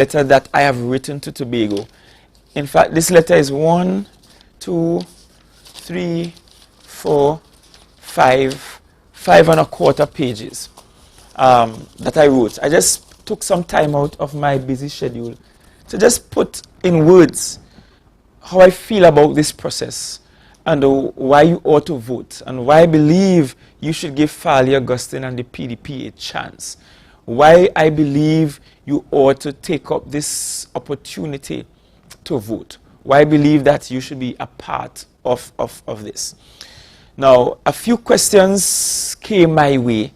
letter that I have written to Tobago. In fact, this letter is 1, 2, 3, 4, 5 and a quarter pages that I wrote. I just took some time out of my busy schedule to just put in words how I feel about this process and why you ought to vote and why I believe you should give Farley Augustine and the PDP a chance. Why I believe you ought to take up this opportunity to vote. Why I believe that you should be a part of this. Now, a few questions came my way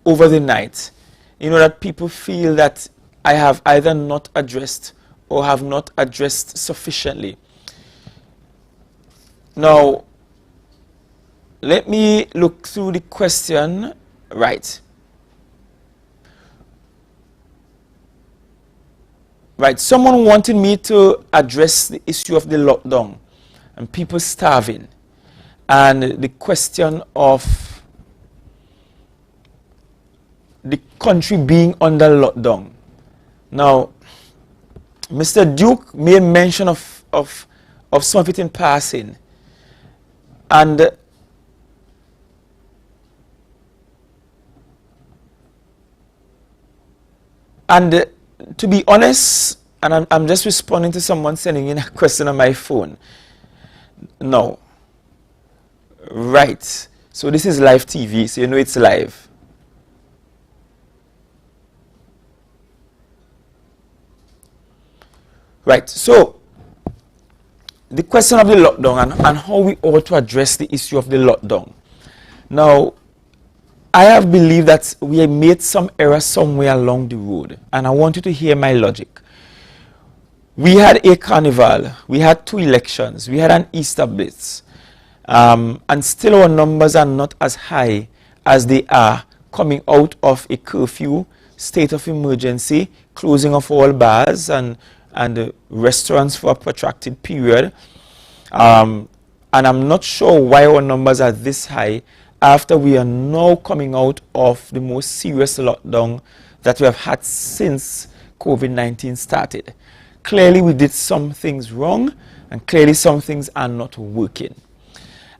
over the night. You know that people feel that I have either not addressed or have not addressed sufficiently. Now, let me look through the question right. Right, someone wanted me to address the issue of the lockdown and people starving and the question of the country being under lockdown. Now, Mr. Duke made mention of some of it in passing, and to be honest, and I'm just responding to someone sending in a question on my phone. No. Right. So this is live TV, so you know it's live. Right. So the question of the lockdown and how we ought to address the issue of the lockdown. Now, I have believed that we have made some error somewhere along the road, and I want you to hear my logic. We had a carnival, we had 2 elections, we had an Easter blitz, and still our numbers are not as high as they are coming out of a curfew, state of emergency, closing of all bars and restaurants for a protracted period. And I'm not sure why our numbers are this high after we are now coming out of the most serious lockdown that we have had since COVID-19 started. Clearly we did some things wrong, and clearly some things are not working.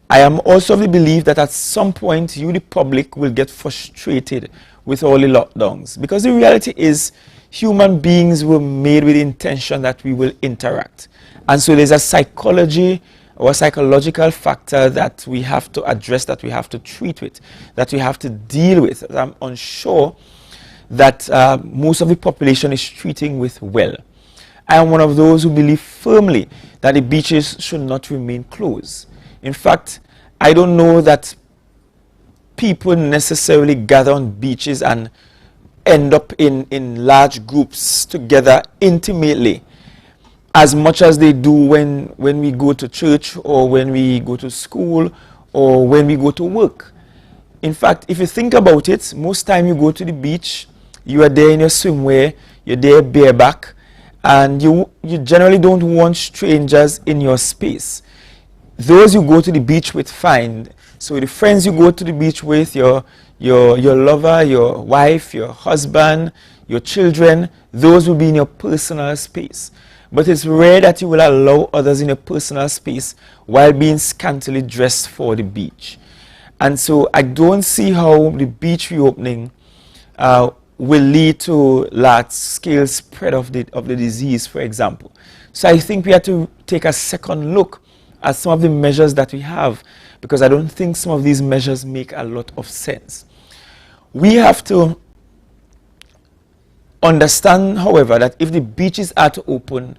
I am also of the belief that at some point you, the public, will get frustrated with all the lockdowns, because the reality is human beings were made with the intention that we will interact. And so there's a psychology or a psychological factor that we have to address, that we have to treat with, that we have to deal with. I'm unsure that most of the population is treating with well. I am one of those who believe firmly that the beaches should not remain closed. In fact, I don't know that people necessarily gather on beaches and end up in large groups together intimately as much as they do when we go to church or when we go to school or when we go to work. In fact, if you think about it, most time you go to the beach, you are there in your swimwear, you're there bareback, and you generally don't want strangers in your space. Those you go to the beach with, fine. So the friends you go to the beach with, your lover, your wife, your husband, your children, those will be in your personal space. But it's rare that you will allow others in your personal space while being scantily dressed for the beach. And so I don't see how the beach reopening will lead to large-scale spread of the disease, for example. So I think we have to take a second look at some of the measures that we have, because I don't think some of these measures make a lot of sense. We have to understand, however, that if the beaches are to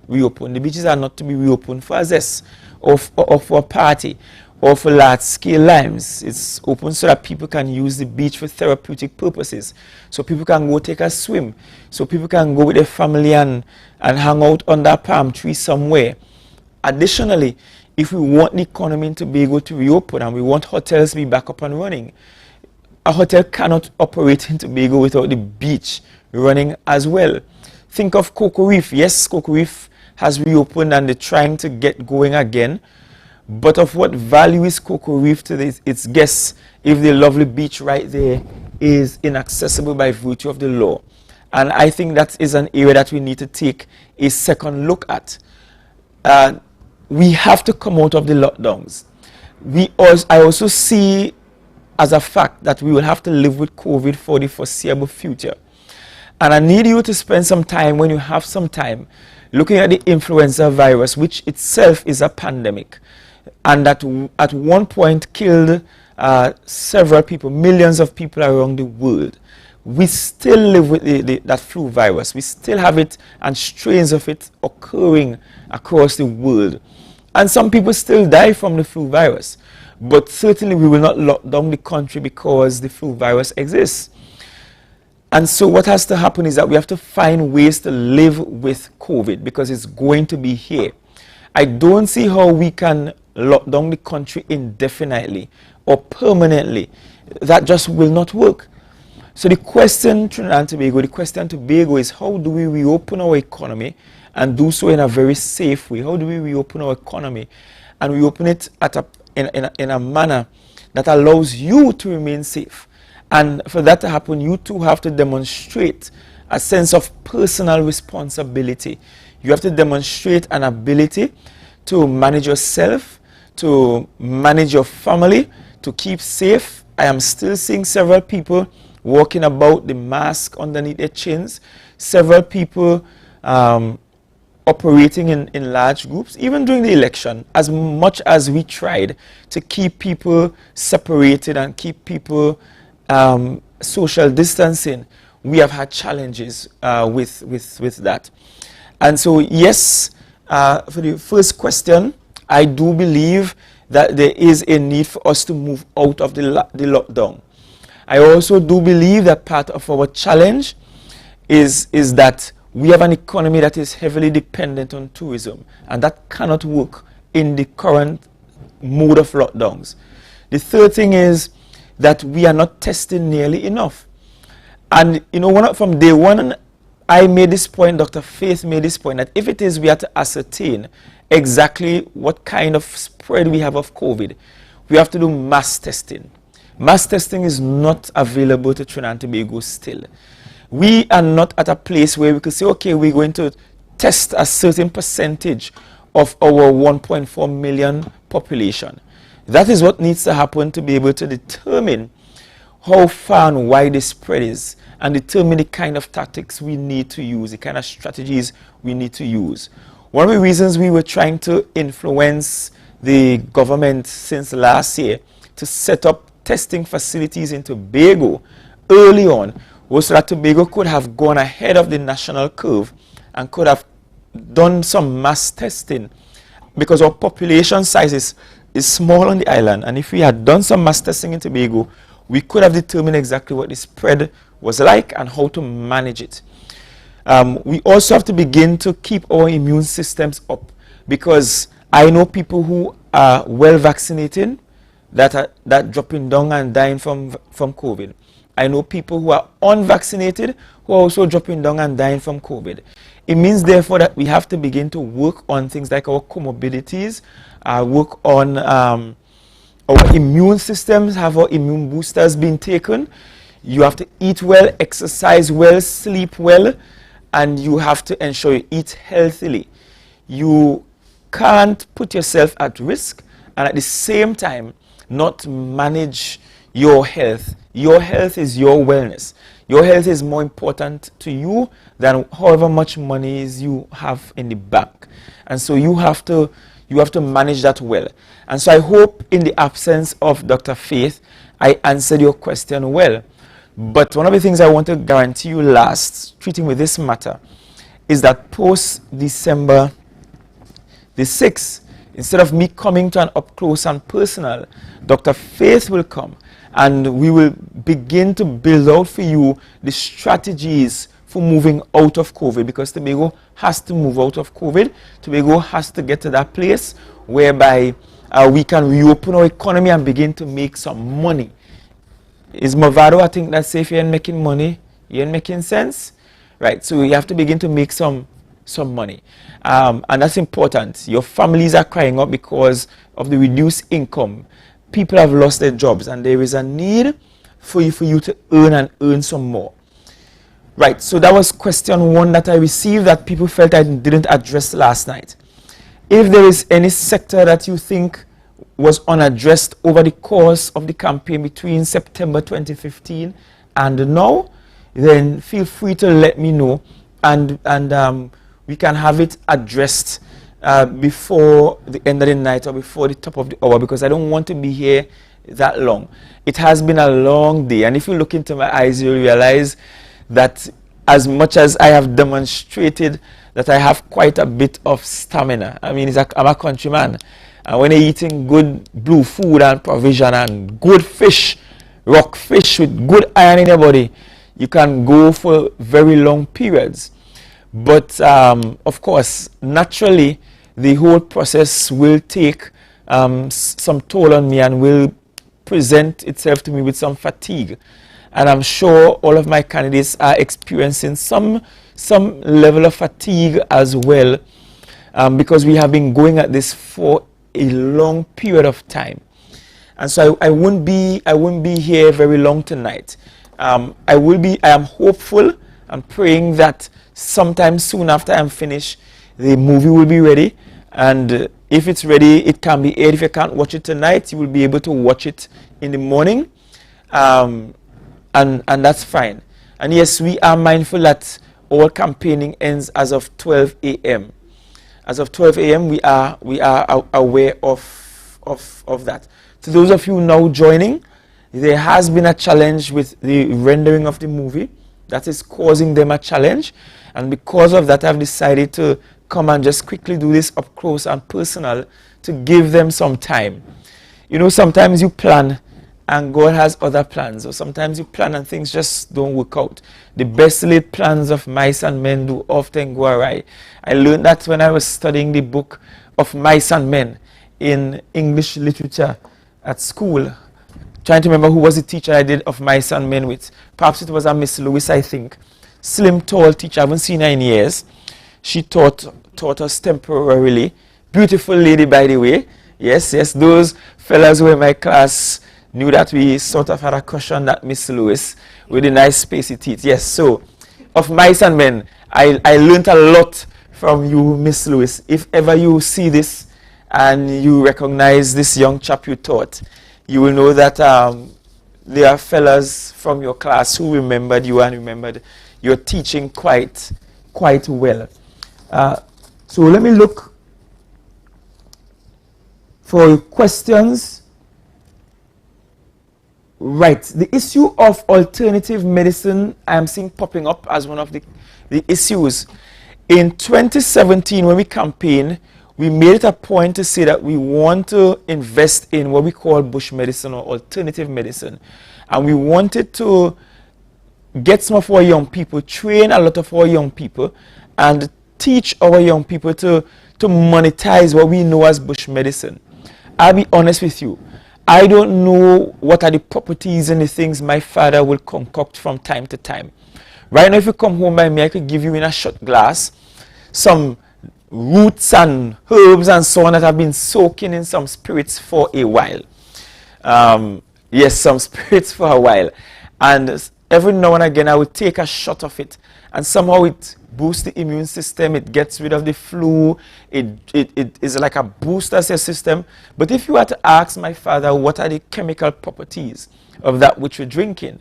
reopen, the beaches are not to be reopened for a zest or for a party or for large-scale limes. It's open so that people can use the beach for therapeutic purposes. So people can go take a swim. So people can go with their family and hang out under a palm tree somewhere. Additionally, if we want the economy in Tobago to reopen and we want hotels to be back up and running, a hotel cannot operate in Tobago without the beach running as well. Think of Cocoa Reef. Yes, Cocoa Reef has reopened and they're trying to get going again. But of what value is Cocoa Reef to its guests if the lovely beach right there is inaccessible by virtue of the law? And I think that is an area that we need to take a second look at. We have to come out of the lockdowns. I also see as a fact that we will have to live with COVID for the foreseeable future. And I need you to spend some time, when you have some time, looking at the influenza virus, which itself is a pandemic, and that at one point killed several people, millions of people around the world. We still live with that flu virus. We still have it and strains of it occurring across the world. And some people still die from the flu virus. But certainly we will not lock down the country because the flu virus exists. And so what has to happen is that we have to find ways to live with COVID because it's going to be here. I don't see how we can lock down the country indefinitely or permanently. That just will not work. So the question, Trinidad and Tobago, is how do we reopen our economy and do so in a very safe way? How do we reopen our economy and reopen it in a manner that allows you to remain safe? And for that to happen, you too have to demonstrate a sense of personal responsibility. You have to demonstrate an ability to manage yourself, to manage your family, to keep safe. I am still seeing several people walking about the mask underneath their chins, several people operating in large groups, even during the election, as much as we tried to keep people separated and keep people social distancing, we have had challenges with that. And so, yes, for the first question, I do believe that there is a need for us to move out of the lockdown. I also do believe that part of our challenge is that we have an economy that is heavily dependent on tourism, and that cannot work in the current mode of lockdowns. The third thing is that we are not testing nearly enough. And you know, from day one, I made this point, Dr. Faith made this point, that if it is we have to ascertain exactly what kind of spread we have of COVID, we have to do mass testing. Mass testing is not available to Trinidad and Tobago still. We are not at a place where we could say, okay, we're going to test a certain percentage of our 1.4 million population. That is what needs to happen to be able to determine how far and wide the spread is and determine the kind of tactics we need to use, the kind of strategies we need to use. One of the reasons we were trying to influence the government since last year to set up testing facilities in Tobago early on was so that Tobago could have gone ahead of the national curve and could have done some mass testing, because our population size is small on the island, and if we had done some mass testing in Tobago, we could have determined exactly what the spread was like and how to manage it. We also have to begin to keep our immune systems up, because I know people who are well vaccinated that dropping down and dying from COVID. I know people who are unvaccinated who are also dropping down and dying from COVID. It means, therefore, that we have to begin to work on things like our comorbidities, work on our immune systems, have our immune boosters being taken. You have to eat well, exercise well, sleep well, and you have to ensure you eat healthily. You can't put yourself at risk and at the same time not manage your health. Your health is your wellness. Your health is more important to you than however much money you have in the bank. And so you have to manage that well. And so I hope in the absence of Dr. Faith, I answered your question well. But one of the things I want to guarantee you last, treating with this matter, is that post-December the 6th, instead of me coming to an up-close and personal, Dr. Faith will come and we will begin to build out for you the strategies for moving out of COVID, because Tobago has to move out of COVID. Tobago has to get to that place whereby we can reopen our economy and begin to make some money. Is Movado, I think, that say if you ain't making money, you ain't making sense? Right, so you have to begin to make some money. And that's important. Your families are crying out because of the reduced income. People have lost their jobs, and there is a need for you to earn some more. Right, so that was question 1 that I received that people felt I didn't address last night. If there is any sector that you think was unaddressed over the course of the campaign between September 2015 and now, then feel free to let me know, and we can have it addressed before the end of the night or before the top of the hour, because I don't want to be here that long. It has been a long day, and if you look into my eyes, you'll realize that as much as I have demonstrated that I have quite a bit of stamina. I mean, I'm a countryman, and when you're eating good blue food and provision and good fish, rock fish with good iron in your body, you can go for very long periods. But of course, naturally, the whole process will take some toll on me and will present itself to me with some fatigue. And I'm sure all of my candidates are experiencing some level of fatigue as well, because we have been going at this for a long period of time. And so I won't be here very long tonight. I am hopeful and praying that sometime soon after I'm finished, the movie will be ready. And if it's ready, it can be aired. If you can't watch it tonight, you will be able to watch it in the morning. And that's fine. And yes, we are mindful that all campaigning ends as of 12 a.m. As of 12 a.m., we are aware of that. To those of you now joining, there has been a challenge with the rendering of the movie that is causing them a challenge. And because of that, I've decided to come and just quickly do this up close and personal to give them some time. You know, sometimes you plan and God has other plans, or sometimes you plan and things just don't work out. The best laid plans of mice and men do often go awry. I learned that when I was studying the book of Mice and Men in English literature at school. Trying to remember who was the teacher I did of Mice and Men with. Perhaps it was a Miss Lewis, I think. Slim, tall teacher. I haven't seen her in years. She taught us temporarily. Beautiful lady, by the way. Yes, those fellas who were in my class knew that we sort of had a crush on that Miss Lewis with the nice spacey teeth. Yes, so of Mice and Men, I learned a lot from you, Miss Lewis. If ever you see this and you recognize this young chap you taught, you will know that there are fellas from your class who remembered you and remembered your teaching quite well. So let me look for questions. Right, the issue of alternative medicine I am seeing popping up as one of the issues. In 2017, when we campaigned, we made it a point to say that we want to invest in what we call bush medicine or alternative medicine. And we wanted to get some of our young people, train a lot of our young people, and teach our young people to monetize what we know as bush medicine. I'll be honest with you. I don't know what are the properties and the things my father will concoct from time to time. Right now, if you come home by me, I could give you in a shot glass some roots and herbs and so on that have been soaking in some spirits for a while. Yes, some spirits for a while. And every now and again, I would take a shot of it. And somehow it boosts the immune system. It gets rid of the flu. It is like a booster to your system. But if you were to ask my father what are the chemical properties of that which you're drinking,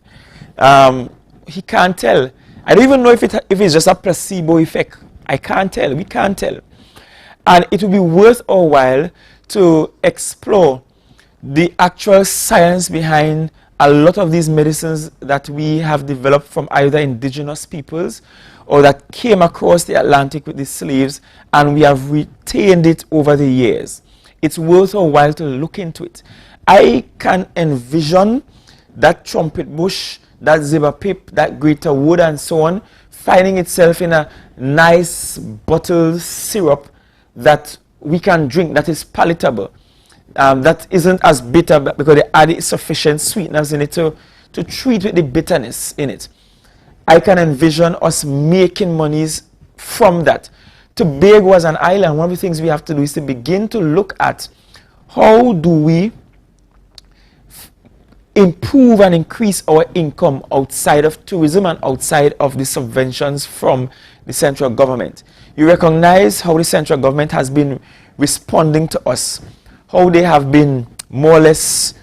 he can't tell. I don't even know if it's just a placebo effect. I can't tell. We can't tell. And it would be worth our while to explore the actual science behind a lot of these medicines that we have developed from either indigenous peoples or that came across the Atlantic with the slaves, and we have retained it over the years. It's worth a while to look into it. I can envision that trumpet bush, that zebra pip, that greater wood and so on, finding itself in a nice bottled syrup that we can drink, that is palatable. That isn't as bitter because they added sufficient sweetness in it to treat with the bitterness in it. I can envision us making monies from that. Tobago as an island, one of the things we have to do is to begin to look at how do we improve and increase our income outside of tourism and outside of the subventions from the central government. You recognize how the central government has been responding to us, how they have been more or less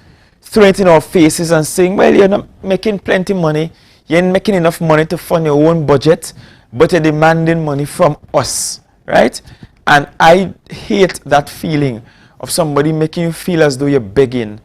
throwing it in our faces and saying, well, you're not making plenty money, you ain't making enough money to fund your own budget, but you're demanding money from us, right? And I hate that feeling of somebody making you feel as though you're begging,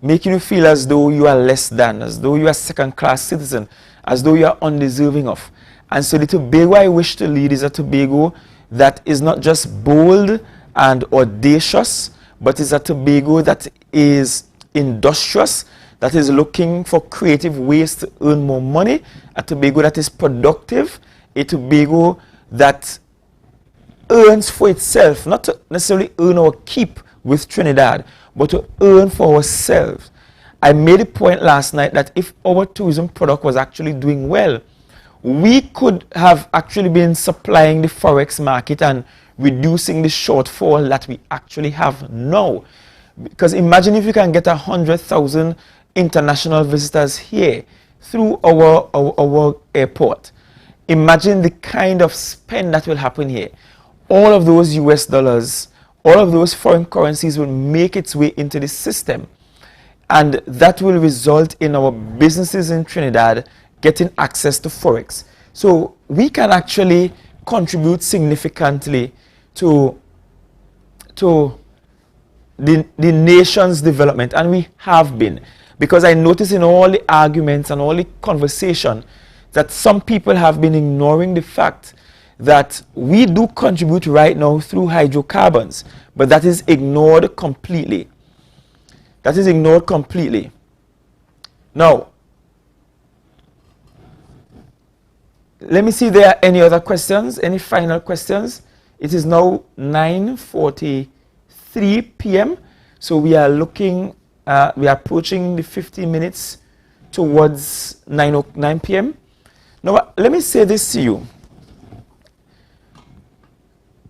making you feel as though you are less than, as though you are a second-class citizen, as though you are undeserving of. And so the Tobago I wish to lead is a Tobago that is not just bold and audacious, but is a Tobago that is industrious, that is looking for creative ways to earn more money, a Tobago that is productive, a Tobago that earns for itself, not to necessarily earn or keep with Trinidad, but to earn for ourselves. I made a point last night that if our tourism product was actually doing well, we could have actually been supplying the forex market and reducing the shortfall that we actually have now. Because imagine if you can get 100,000 international visitors here through our airport. Imagine the kind of spend that will happen here. All of those US dollars, all of those foreign currencies will make its way into the system. And that will result in our businesses in Trinidad getting access to forex. So we can actually contribute significantly to the nation's development, and we have been. Because I notice in all the arguments and all the conversation that some people have been ignoring the fact that we do contribute right now through hydrocarbons, but that is ignored completely. That is ignored completely. Now, let me see if there are any other questions, any final questions. It is now 9:43 p.m. So we are looking, we are approaching the 15 minutes towards 9 p.m. Now, let me say this to you.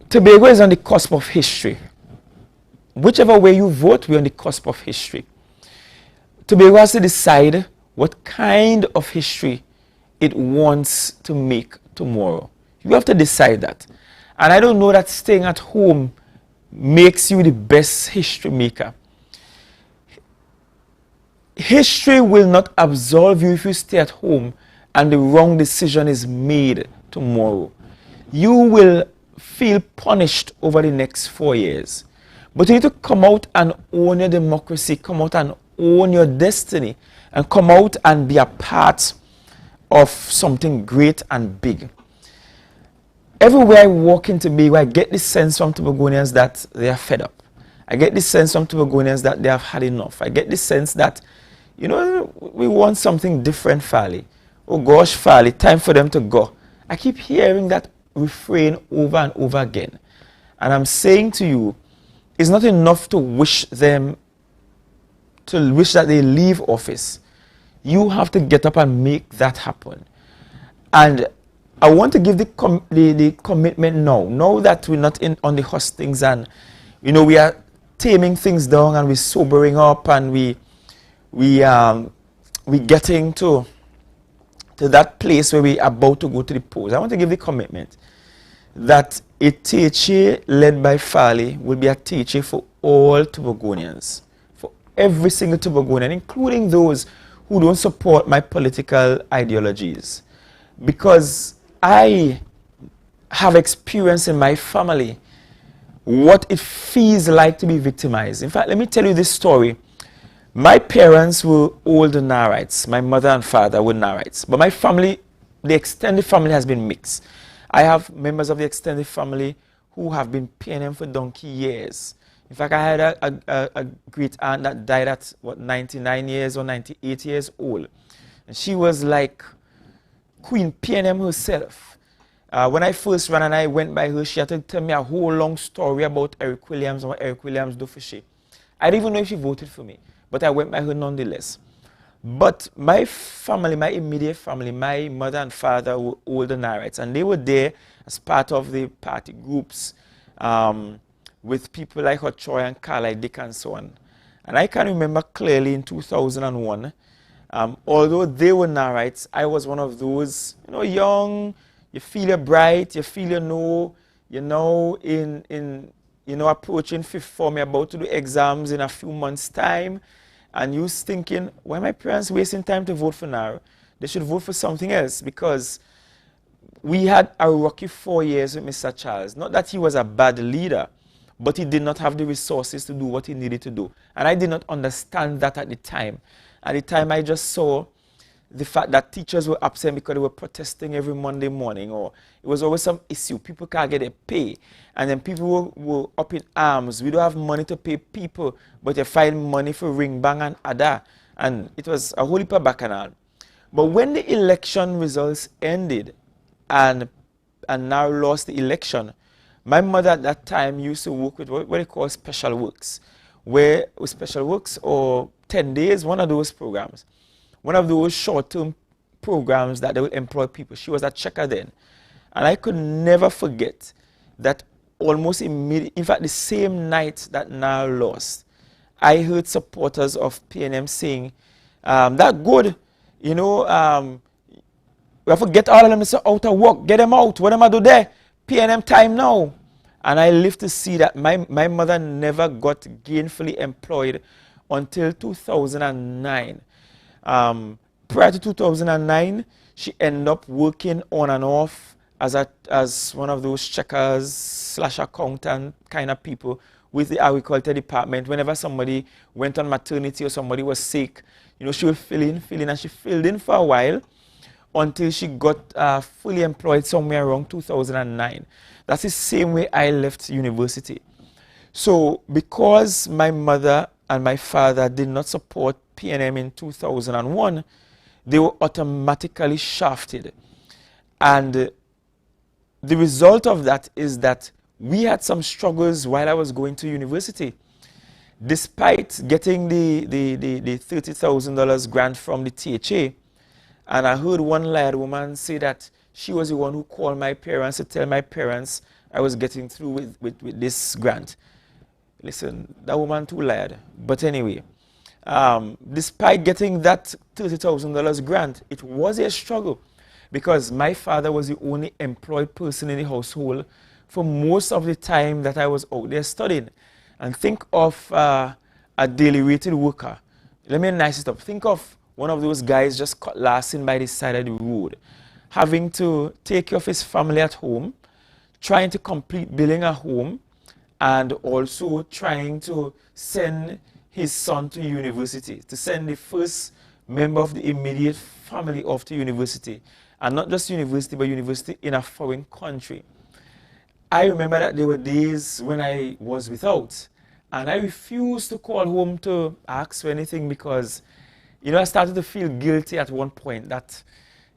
Tobago is on the cusp of history. Whichever way you vote, we're on the cusp of history. Tobago has to decide what kind of history it wants to make tomorrow. You have to decide that. And I don't know that staying at home makes you the best history maker. History will not absolve you if you stay at home and the wrong decision is made tomorrow. You will feel punished over the next 4 years. But you need to come out and own your democracy, come out and own your destiny, and come out and be a part of something great and big. Everywhere I walk in Tobago, I get this sense from Tobagonians that they are fed up. I get this sense from Tobagonians that they have had enough. I get this sense that, you know, we want something different, Farley. Oh gosh, Farley, time for them to go. I keep hearing that refrain over and over again. And I'm saying to you, it's not enough to wish them, to wish that they leave office. You have to get up and make that happen. And I want to give the commitment now that we're not on the hustings and, you know, we are taming things down and we're sobering up and we getting to that place where we're about to go to the polls. I want to give the commitment that a THA led by Farley will be a THA for all Tobagonians, for every single Tobagonian, including those who don't support my political ideologies. Because I have experienced in my family what it feels like to be victimized. In fact, let me tell you this story. My parents were old Narites. My mother and father were Narites. But my family, the extended family has been mixed. I have members of the extended family who have been PNM for donkey years. In fact, I had a great aunt that died at, 99 years or 98 years old. And she was like Queen PNM herself. When I first ran and I went by her, she had to tell me a whole long story about Eric Williams and what Eric Williams do for she. I didn't even know if she voted for me, but I went by her nonetheless. But my family, my immediate family, my mother and father were older Narites, and they were there as part of the party groups with people like Ochoy and Carlisle Dick and so on. And I can remember clearly in 2001, although they were Narites, I was one of those, young, you feel you're bright, you feel approaching fifth form, you're about to do exams in a few months' time, and you're thinking, why are my parents wasting time to vote for Naro? They should vote for something else, because we had a rocky 4 years with Mr. Charles. Not that he was a bad leader, but he did not have the resources to do what he needed to do. And I did not understand that at the time. At the time, I just saw the fact that teachers were absent because they were protesting every Monday morning, or it was always some issue. People can't get their pay. And then people were up in arms. We don't have money to pay people, but you find money for ring bang and other. And it was a whole heap of bacchanal. But when the election results ended, and now lost the election, my mother at that time used to work with what they call special works, where with special works or 10 days, one of those programs, one of those short-term programs that they would employ people. She was a checker then. And I could never forget that almost immediately, in fact, the same night that Now lost, I heard supporters of PNM saying, that good, we have to get all of them out of work, get them out, what am I do there? PNM time now. And I live to see that my mother never got gainfully employed until 2009. Prior to 2009, she ended up working on and off as one of those checkers / accountant kind of people with the agriculture department. Whenever somebody went on maternity or somebody was sick, she would fill in, and she filled in for a while until she got fully employed somewhere around 2009. That's the same way I left university. So because my mother and my father did not support PNM in 2001, they were automatically shafted. And the result of that is that we had some struggles while I was going to university. Despite getting the $30,000 grant from the THA, and I heard one lied woman say that she was the one who called my parents to tell my parents I was getting through with this grant. Listen, that woman too lied. But anyway, despite getting that $30,000 grant, it was a struggle because my father was the only employed person in the household for most of the time that I was out there studying. And think of a daily rated worker. Let me nice it up. Think of one of those guys just cutlassing by the side of the road, having to take care of his family at home, trying to complete billing at home, and also trying to send his son to university, to send the first member of the immediate family off to university. And not just university, but university in a foreign country. I remember that there were days when I was without, and I refused to call home to ask for anything because I started to feel guilty at one point. That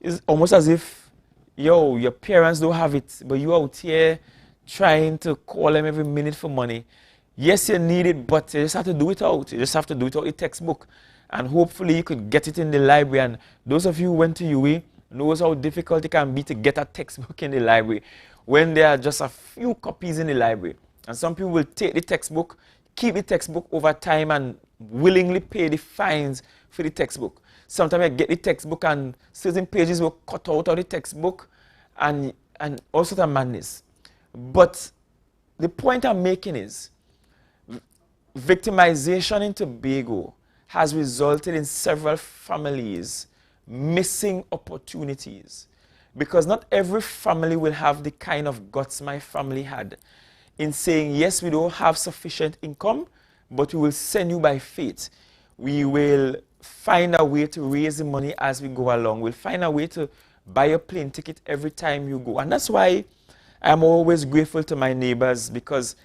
is almost as if, your parents don't have it, but you out here trying to call them every minute for money. Yes, you need it, but you just have to do it out. You just have to do it out the textbook. And hopefully you could get it in the library. And those of you who went to UWI knows how difficult it can be to get a textbook in the library when there are just a few copies in the library. And some people will take the textbook, keep the textbook over time and willingly pay the fines for the textbook. Sometimes I get the textbook and certain pages were cut out of the textbook and all sorts of madness. But the point I'm making is victimization in Tobago has resulted in several families missing opportunities because not every family will have the kind of guts my family had in saying, yes, we don't have sufficient income, but we will send you by faith. We will find a way to raise the money as we go along. We'll find a way to buy a plane ticket every time you go. And that's why I'm always grateful to my neighbors because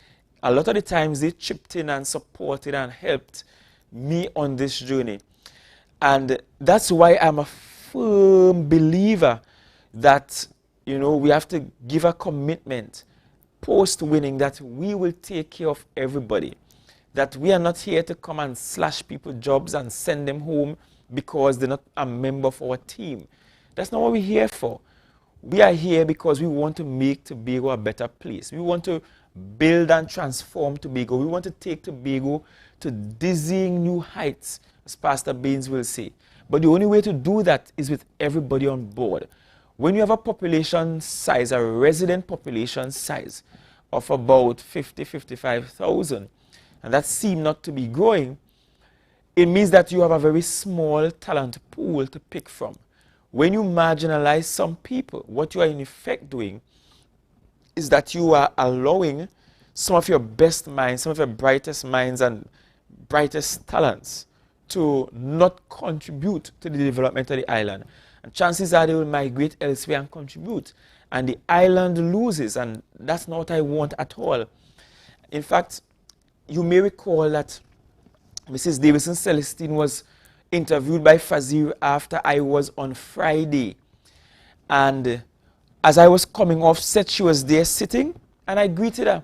a lot of the times they chipped in and supported and helped me on this journey. And that's why I'm a firm believer that, we have to give a commitment post-winning that we will take care of everybody. That we are not here to come and slash people's jobs and send them home because they're not a member of our team. That's not what we're here for. We are here because we want to make Tobago a better place. We want to build and transform Tobago. We want to take Tobago to dizzying new heights, as Pastor Baines will say. But the only way to do that is with everybody on board. When you have a population size, a resident population size of about 55,000, and that seems not to be growing, it means that you have a very small talent pool to pick from. When you marginalize some people, what you are in effect doing is that you are allowing some of your best minds, some of your brightest minds and brightest talents to not contribute to the development of the island. And chances are they will migrate elsewhere and contribute. And the island loses, and that's not what I want at all. In fact, you may recall that Mrs. Davison Celestine was interviewed by Fazir after I was on Friday. And as I was coming off set, she was there sitting, and I greeted her.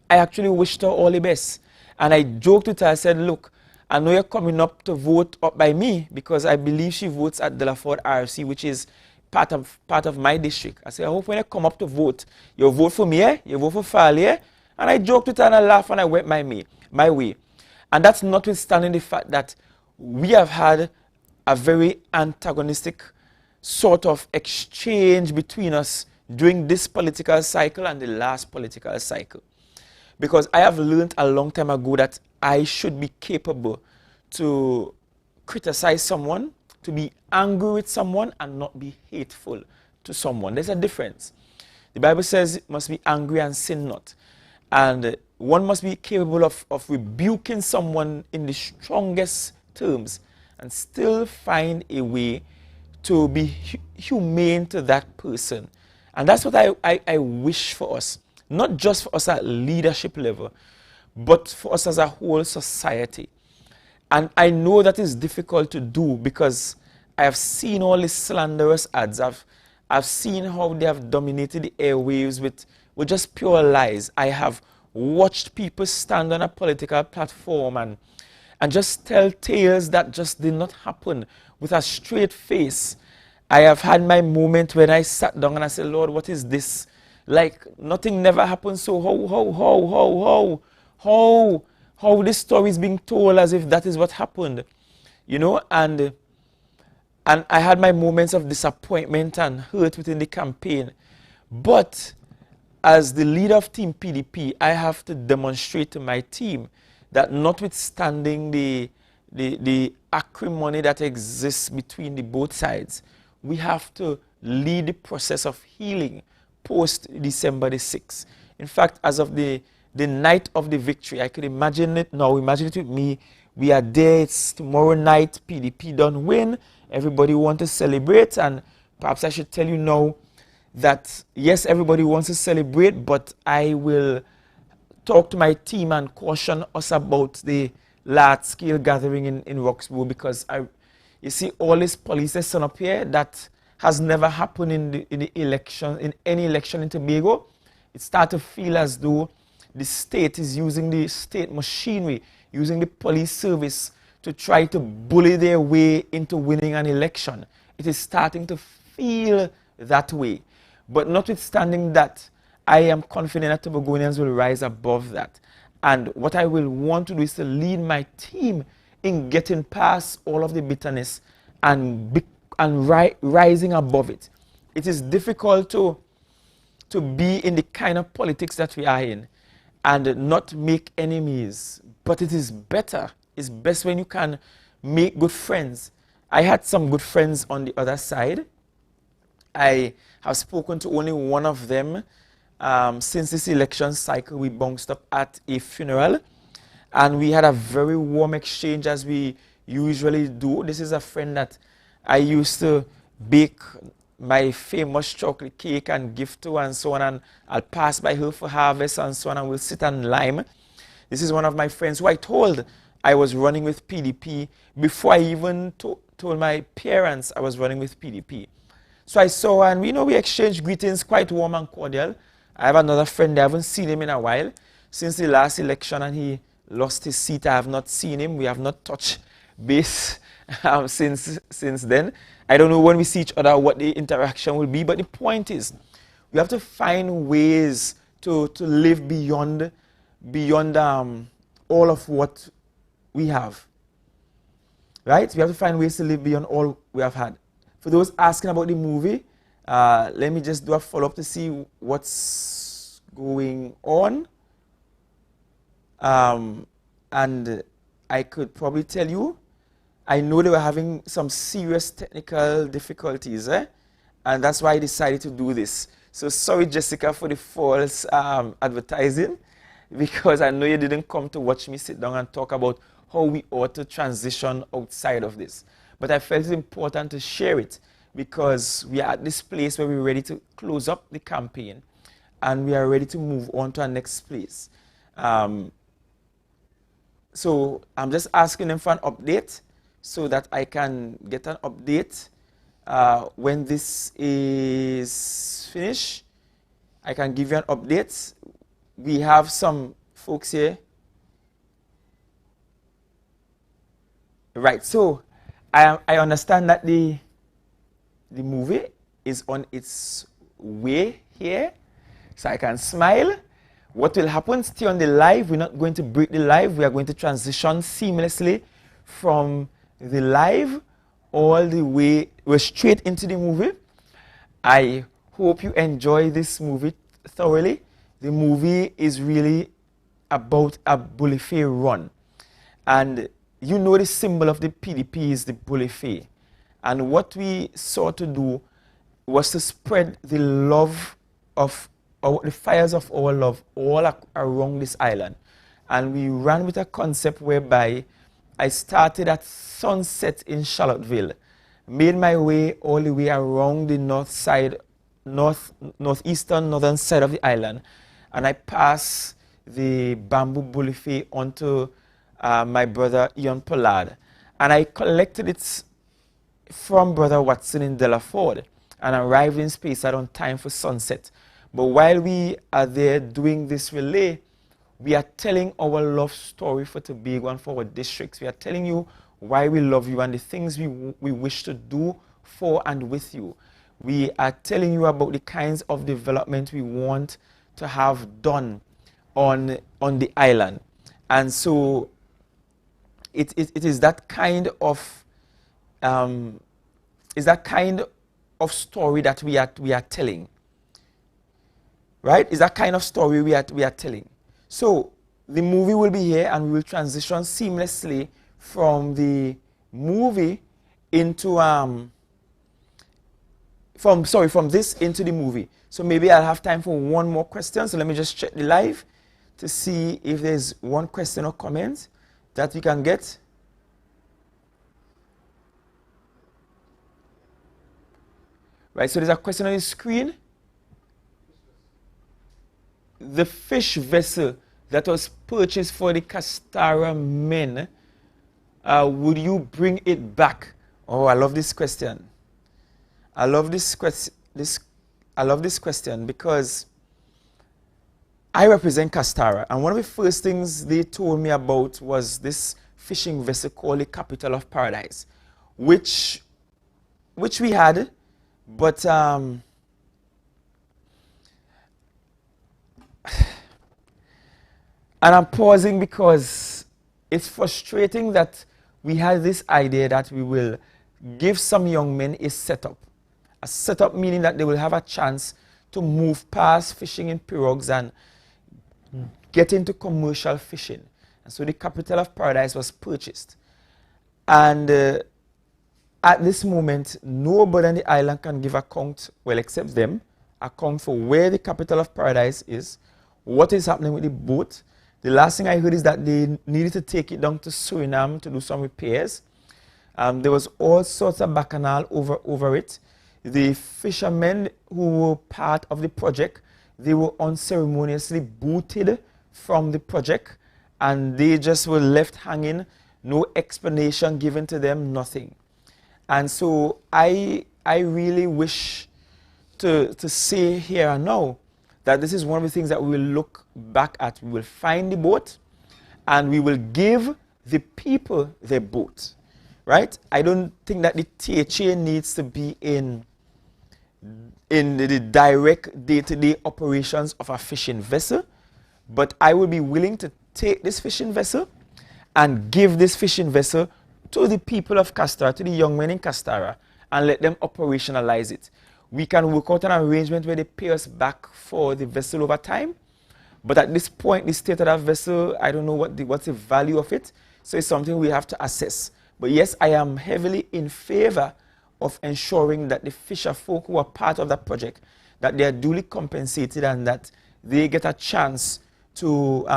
I actually wished her all the best. And I joked with her, I said, look, I know you're coming up to vote up by me because I believe she votes at Delaford RC, which is part of my district. I said, I hope when you come up to vote, you'll vote for me, eh? You vote for Farley, eh? And I joked with her and I laughed and I went my way. And that's notwithstanding the fact that we have had a very antagonistic sort of exchange between us during this political cycle and the last political cycle. Because I have learned a long time ago that I should be capable to criticize someone, to be angry with someone, and not be hateful to someone. There's a difference. The Bible says it must be angry and sin not. And one must be capable of rebuking someone in the strongest terms and still find a way to be humane to that person. And that's what I wish for us. Not just for us at leadership level, but for us as a whole society. And I know that is difficult to do because I have seen all these slanderous ads. I've seen how they have dominated the airwaves with just pure lies. I have watched people stand on a political platform and just tell tales that just did not happen with a straight face. I have had my moment when I sat down and I said, Lord, what is this? Like nothing never happened. So how this story is being told as if that is what happened, you know? And I had my moments of disappointment and hurt within the campaign. But as the leader of Team PDP, I have to demonstrate to my team that notwithstanding the acrimony that exists between the both sides, we have to lead the process of healing post December the 6th. In fact, as of the night of the victory, I could imagine it now. Imagine it with me. We are there. It's tomorrow night. PDP don't win. Everybody wants to celebrate. And perhaps I should tell you now that, yes, everybody wants to celebrate, but I will talk to my team and caution us about the large-scale gathering in Roxborough because you see all this police set up here that has never happened in the election, in any election in Tobago. It starts to feel as though the state is using the state machinery, using the police service to try to bully their way into winning an election. It is starting to feel that way. But notwithstanding that, I am confident that Tobagonians will rise above that. And what I will want to do is to lead my team in getting past all of the bitterness and rising above it. It is difficult to be in the kind of politics that we are in and not make enemies. But it is better. It's best when you can make good friends. I had some good friends on the other side. I have spoken to only one of them since this election cycle. We bounced up at a funeral and we had a very warm exchange as we usually do. This is a friend that I used to bake my famous chocolate cake and give to and so on, and I'll pass by her for harvest and so on, and we'll sit and lime. This is one of my friends who I told I was running with PDP before I even told my parents I was running with PDP. So I saw her and we exchanged greetings, quite warm and cordial. I have another friend, I haven't seen him in a while. Since the last election and he lost his seat, I have not seen him. We have not touched base since then. I don't know when we see each other what the interaction will be, but the point is we have to find ways to live beyond all of what we have. Right? We have to find ways to live beyond all we have had. For those asking about the movie, let me just do a follow-up to see what's going on. And I could probably tell you, I know they were having some serious technical difficulties, and that's why I decided to do this. So sorry, Jessica, for the false advertising, because I know you didn't come to watch me sit down and talk about how we ought to transition outside of this. But I felt it important to share it because we are at this place where we're ready to close up the campaign and we are ready to move on to our next place. So I'm just asking them for an update so that I can get an update when this is finished. I can give you an update. We have some folks here. Right, so I understand that the movie is on its way here, so I can smile. What will happen? Stay on the live. We're not going to break the live. We are going to transition seamlessly from the live all the way. We're straight into the movie. I hope you enjoy this movie thoroughly. The movie is really about a bullifay run. And you know the symbol of the PDP is the bullifay. And what we sought to do was to spread the love of the fires of our love all around this island. And we ran with a concept whereby I started at sunset in Charlottesville, made my way all the way around the northern side of the island, and I passed the bamboo bullifay onto my brother Ian Pollard. And I collected it from Brother Watson in Delaford and arrived in Speyside on time for sunset. But while we are there doing this relay, we are telling our love story for Tobago and for our districts. We are telling you why we love you and the things we wish to do for and with you. We are telling you about the kinds of development we want to have done on the island. And so it is that kind of story that we are telling. Right? Is that kind of story we are telling. So the movie will be here and we will transition seamlessly from the movie into from this into the movie. So maybe I'll have time for one more question. So let me just check the live to see if there's one question or comment that we can get. Right, so there's a question on the screen. The fish vessel that was purchased for the Castara men, would you bring it back? Oh, I love this question. I love this question because I represent Castara, and one of the first things they told me about was this fishing vessel called the Capital of Paradise, which we had, but and I'm pausing because it's frustrating that we had this idea that we will give some young men a setup. A setup meaning that they will have a chance to move past fishing in pirogues and get into commercial fishing. And so the Capital of Paradise was purchased. And at this moment, nobody on the island can give account, well, except them, account for where the Capital of Paradise is, what is happening with the boat. The last thing I heard is that they needed to take it down to Suriname to do some repairs. There was all sorts of bacchanal over it. The fishermen who were part of the project, they were unceremoniously booted from the project and they just were left hanging, no explanation given to them, nothing. And so I really wish to say here and now that this is one of the things that we will look back at. We will find the boat and we will give the people their boat. right? I don't think that the THA needs to be in the direct day-to-day operations of a fishing vessel, but I would be willing to take this fishing vessel and give this fishing vessel to the people of Castara, to the young men in Castara, and let them operationalize it. We can work out an arrangement where they pay us back for the vessel over time, but at this point, the state of that vessel, I don't know what's the value of it, so it's something we have to assess. But yes, I am heavily in favor of ensuring that the fisher folk who are part of that project, that they are duly compensated and that they get a chance to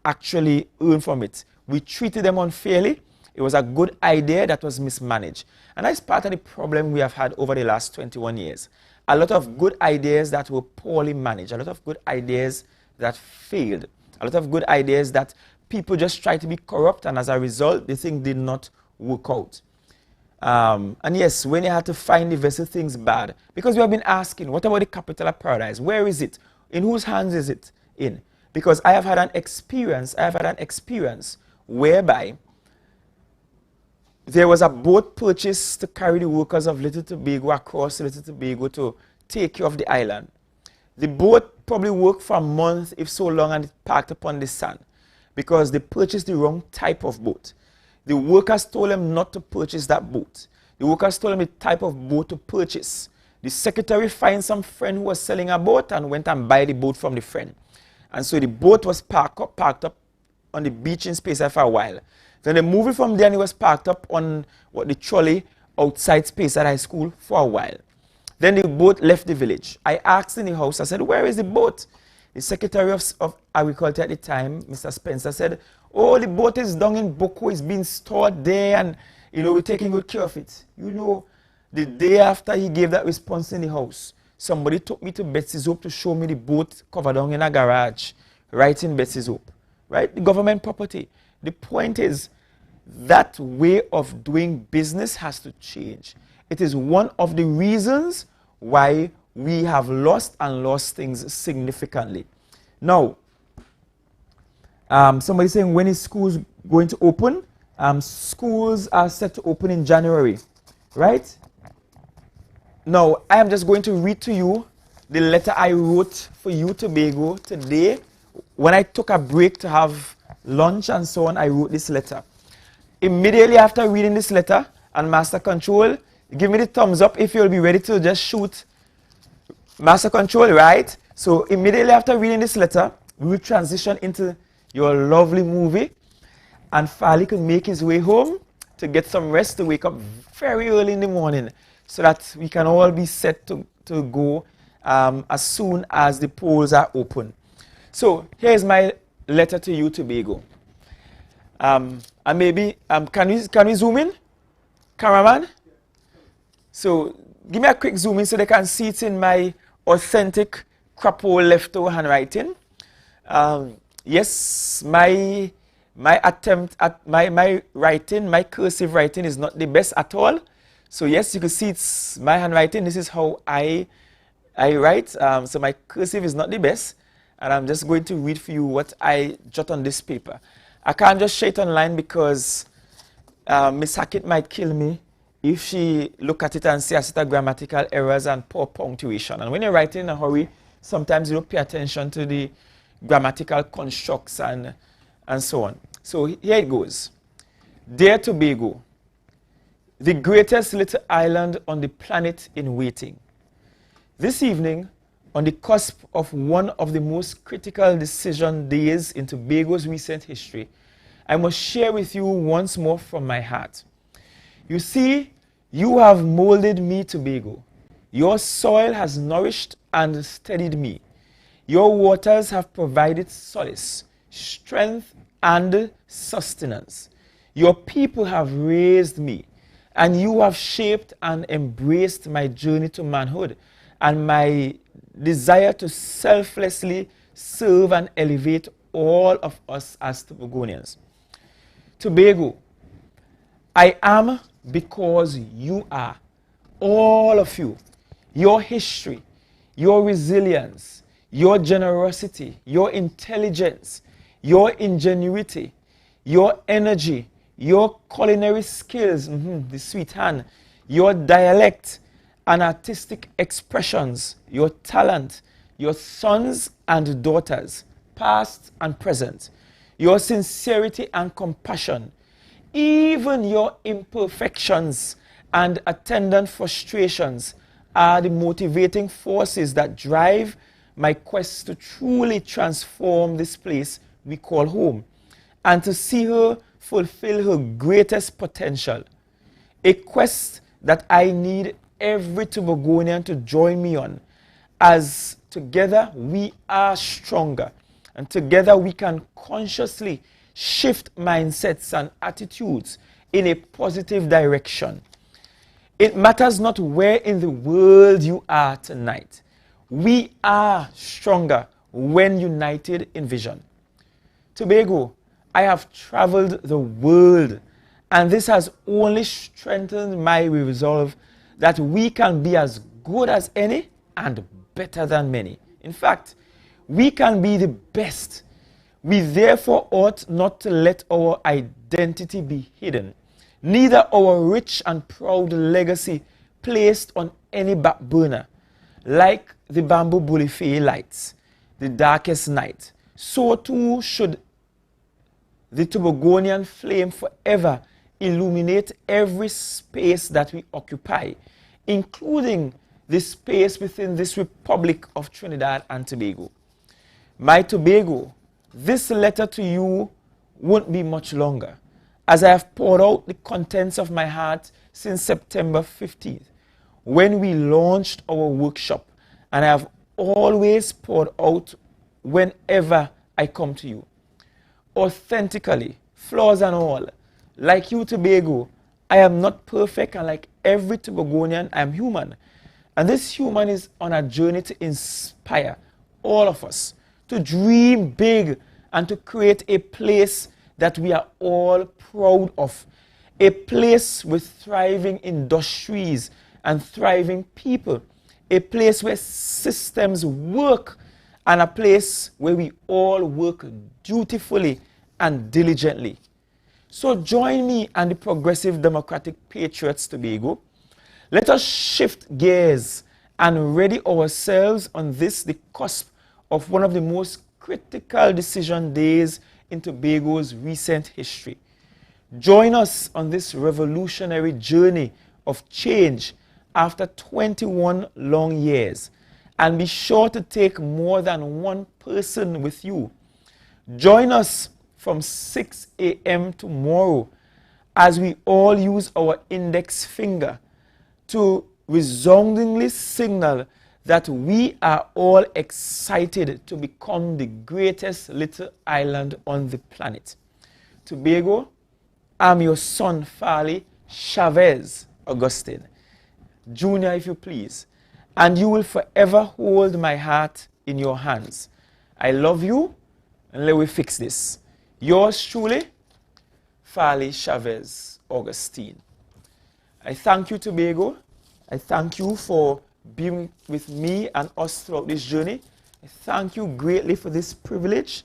actually earn from it. We treated them unfairly. It was a good idea that was mismanaged. And that's part of the problem we have had over the last 21 years. A lot of good ideas that were poorly managed, a lot of good ideas that failed, a lot of good ideas that people just tried to be corrupt, and as a result, the thing did not work out. And yes, when you had to find the vessel, things bad. Because we have been asking, what about the capital of paradise? Where is it? In whose hands is it in? Because I have had an experience whereby there was a boat purchased to carry the workers of Little Tobago across Little Tobago to take care of the island. The boat probably worked for a month, if so long, and it parked upon the sand because they purchased the wrong type of boat. The workers told them not to purchase that boat. The workers told them the type of boat to purchase. The secretary found some friend who was selling a boat and went and buy the boat from the friend. And so the boat was parked up on the beach in Space for a while. Then they moved it from there and it was parked up on the trolley outside Space High School for a while. Then the boat left the village. I asked in the house, I said, where is the boat? The Secretary of Agriculture at the time, Mr. Spencer, said, oh, the boat is down in Boko, it's been stored there and, we're taking good care of it. The day after he gave that response in the house, somebody took me to Betsy's Hope to show me the boat covered down in a garage, right in Betsy's Hope, right? The government property. The point is, that way of doing business has to change. It is one of the reasons why we have lost things significantly. Now, somebody saying, when is schools going to open? Schools are set to open in January, right? Now, I am just going to read to you the letter I wrote for you, Tobago, today. When I took a break to have lunch and so on, I wrote this letter. Immediately after reading this letter, and Master Control, give me the thumbs up if you'll be ready to just shoot Master Control, right? So immediately after reading this letter, we will transition into your lovely movie, and Farley can make his way home to get some rest, to wake up very early in the morning so that we can all be set to go as soon as the polls are open. So here's my letter to you, Tobago. And maybe, can we zoom in? Cameraman? So give me a quick zoom in so they can see it in my authentic crapo leftover handwriting. Yes, my attempt at my writing, my cursive writing is not the best at all. So yes, you can see it's my handwriting. This is how I write. So my cursive is not the best. And I'm just going to read for you what I jot on this paper. I can't just share it online because Miss Hackett might kill me if she look at it and see a set of grammatical errors and poor punctuation. And when you're writing in a hurry, sometimes you don't pay attention to the grammatical constructs and so on. So here it goes. Dear Tobago, the greatest little island on the planet in waiting. This evening, on the cusp of one of the most critical decision days in Tobago's recent history, I must share with you once more from my heart. You see, you have molded me, Tobago. Your soil has nourished and steadied me. Your waters have provided solace, strength, and sustenance. Your people have raised me, and you have shaped and embraced my journey to manhood and my desire to selflessly serve and elevate all of us as Tobagonians. Tobago, I am because you are. All of you. Your history, your resilience, your generosity, your intelligence, your ingenuity, your energy, your culinary skills, the sweet hand, your dialect and artistic expressions, your talent, your sons and daughters, past and present, your sincerity and compassion, even your imperfections and attendant frustrations are the motivating forces that drive my quest to truly transform this place we call home and to see her fulfill her greatest potential. A quest that I need every Tobagonian to join me on, as together we are stronger and together we can consciously shift mindsets and attitudes in a positive direction. It matters not where in the world you are tonight. We are stronger when united in vision. Tobago, I have traveled the world, and this has only strengthened my resolve that we can be as good as any and better than many. In fact, we can be the best. We therefore ought not to let our identity be hidden, neither our rich and proud legacy placed on any back burner. Like the bamboo bulifay lights, the darkest night, so too should the Tobagonian flame forever illuminate every space that we occupy, including the space within this Republic of Trinidad and Tobago. My Tobago, this letter to you won't be much longer, as I have poured out the contents of my heart since September 15th, when we launched our workshop, and I have always poured out whenever I come to you. Authentically, flaws and all, like you, Tobago, I am not perfect, and like every Tobagonian, I am human. And this human is on a journey to inspire all of us to dream big and to create a place that we are all proud of. A place with thriving industries and thriving people. A place where systems work, and a place where we all work dutifully and diligently. So join me and the Progressive Democratic Patriots Tobago. Let us shift gears and ready ourselves on this, the cusp of one of the most critical decision days in Tobago's recent history. Join us on this revolutionary journey of change after 21 long years, and be sure to take more than one person with you. Join us from 6 a.m. tomorrow as we all use our index finger to resoundingly signal that we are all excited to become the greatest little island on the planet. Tobago, I'm your son, Farley Chavez Augustine, Junior, if you please, and you will forever hold my heart in your hands. I love you, and let me fix this. Yours truly, Farley Chavez Augustine. I thank you, Tobago. I thank you for being with me and us throughout this journey. I thank you greatly for this privilege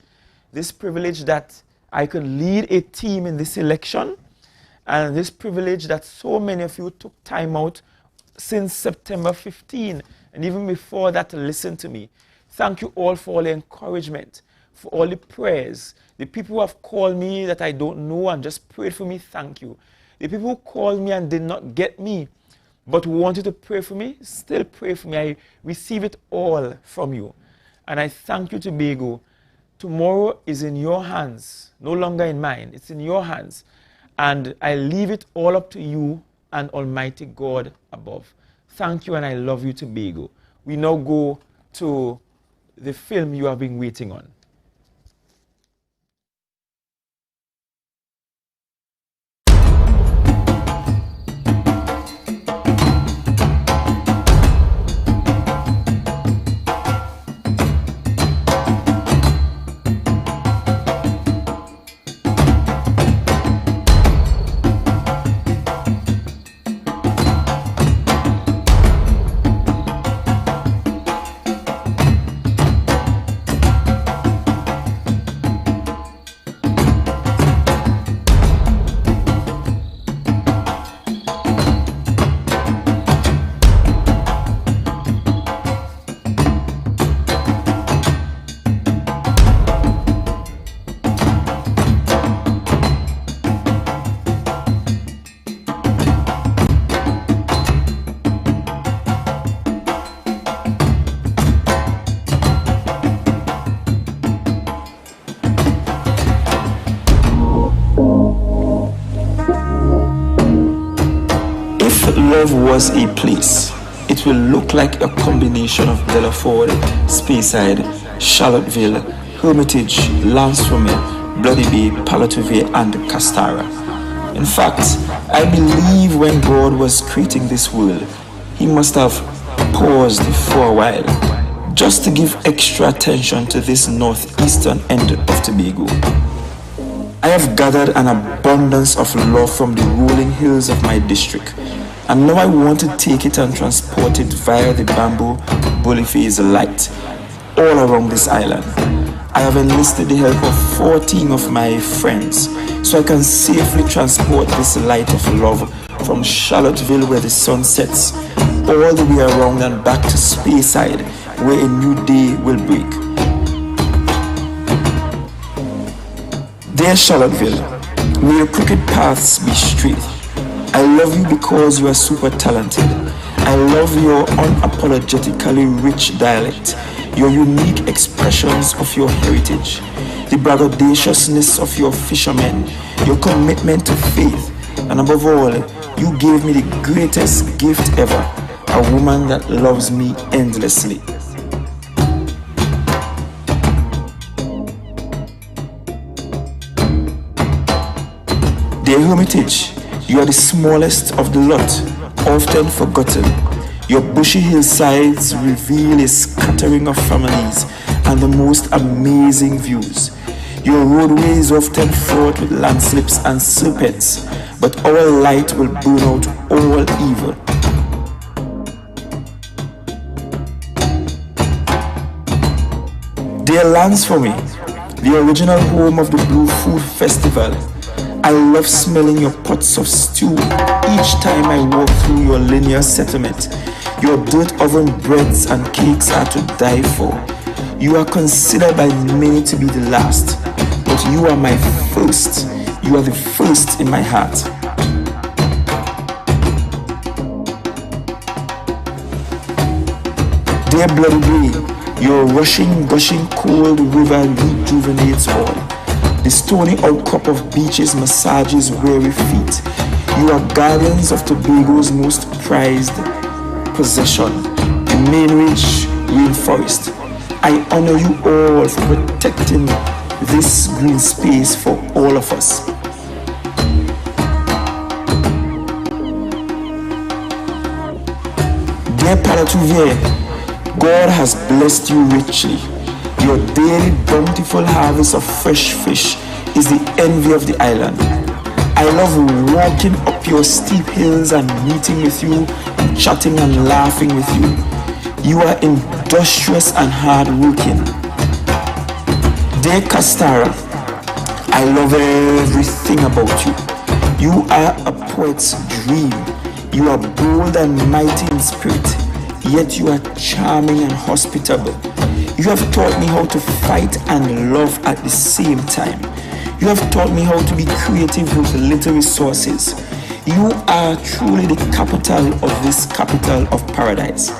that I could lead a team in this election, and this privilege that so many of you took time out since September 15, and even before that, to listen to me. Thank you all for all the encouragement, for all the prayers. The people who have called me that I don't know and just prayed for me, thank you. The people who called me and did not get me, but wanted to pray for me, still pray for me. I receive it all from you. And I thank you, Tobago. Tomorrow is in your hands, no longer in mine. It's in your hands. And I leave it all up to you and Almighty God above. Thank you, and I love you, Tobago. We now go to the film you have been waiting on. love was a place. It will look like a combination of Delaford, Speyside, Charlottesville, Hermitage, Lansford, Bloody Bay, Palatovia, and Castara. In fact, I believe when God was creating this world, He must have paused for a while, just to give extra attention to this northeastern end of Tobago. I have gathered an abundance of love from the rolling hills of my district, and now I want to take it and transport it via the bamboo Boniface light all around this island. I have enlisted the help of 14 of my friends so I can safely transport this light of love from Charlottesville where the sun sets all the way around and back to Speyside where a new day will break. Dear Charlottesville, may your crooked paths be straight. I love you because you are super talented. I love your unapologetically rich dialect, your unique expressions of your heritage, the braggadociousness of your fishermen, your commitment to faith, and above all, you gave me the greatest gift ever, a woman that loves me endlessly. Dear Hermitage, you are the smallest of the lot, often forgotten. Your bushy hillsides reveal a scattering of families and the most amazing views. Your roadway is often fraught with landslips and serpents, but our light will burn out all evil. Dear Lansford, the original home of the Blue Food Festival, I love smelling your pots of stew each time I walk through your linear settlement. Your dirt oven breads and cakes are to die for. You are considered by many to be the last, but you are my first. You are the first in my heart. Dear Bloody Bay, your rushing, gushing cold river rejuvenates all. The stony outcrop of beaches massages weary feet. You are guardians of Tobago's most prized possession, the Mainridge rainforest. I honor you all for protecting this green space for all of us. Dear Palatovia, God has blessed you richly. Your daily bountiful harvest of fresh fish is the envy of the island. I love walking up your steep hills and meeting with you and chatting and laughing with you. You are industrious and hardworking. Dear Castara, I love everything about you. You are a poet's dream. You are bold and mighty in spirit, yet you are charming and hospitable. You have taught me how to fight and love at the same time. You have taught me how to be creative with little resources. You are truly the capital of this capital of paradise.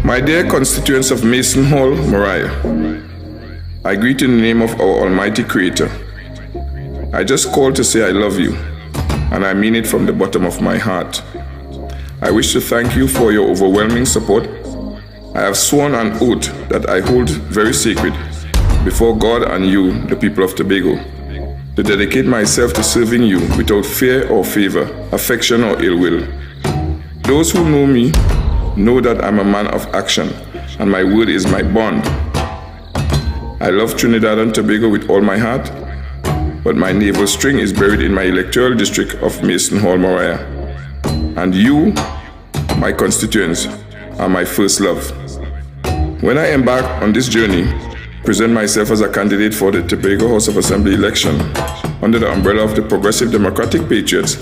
My dear constituents of Mason Hall, Moriah, I greet you in the name of our Almighty Creator. I just called to say I love you, and I mean it from the bottom of my heart. I wish to thank you for your overwhelming support. I have sworn an oath that I hold very sacred before God and you, the people of Tobago, to dedicate myself to serving you without fear or favor, affection or ill will. Those who know me know that I'm a man of action, and my word is my bond. I love Trinidad and Tobago with all my heart, but my navel string is buried in my electoral district of Mason Hall, Moriah. And you, my constituents, are my first love. When I embark on this journey, present myself as a candidate for the Tobago House of Assembly election under the umbrella of the Progressive Democratic Patriots,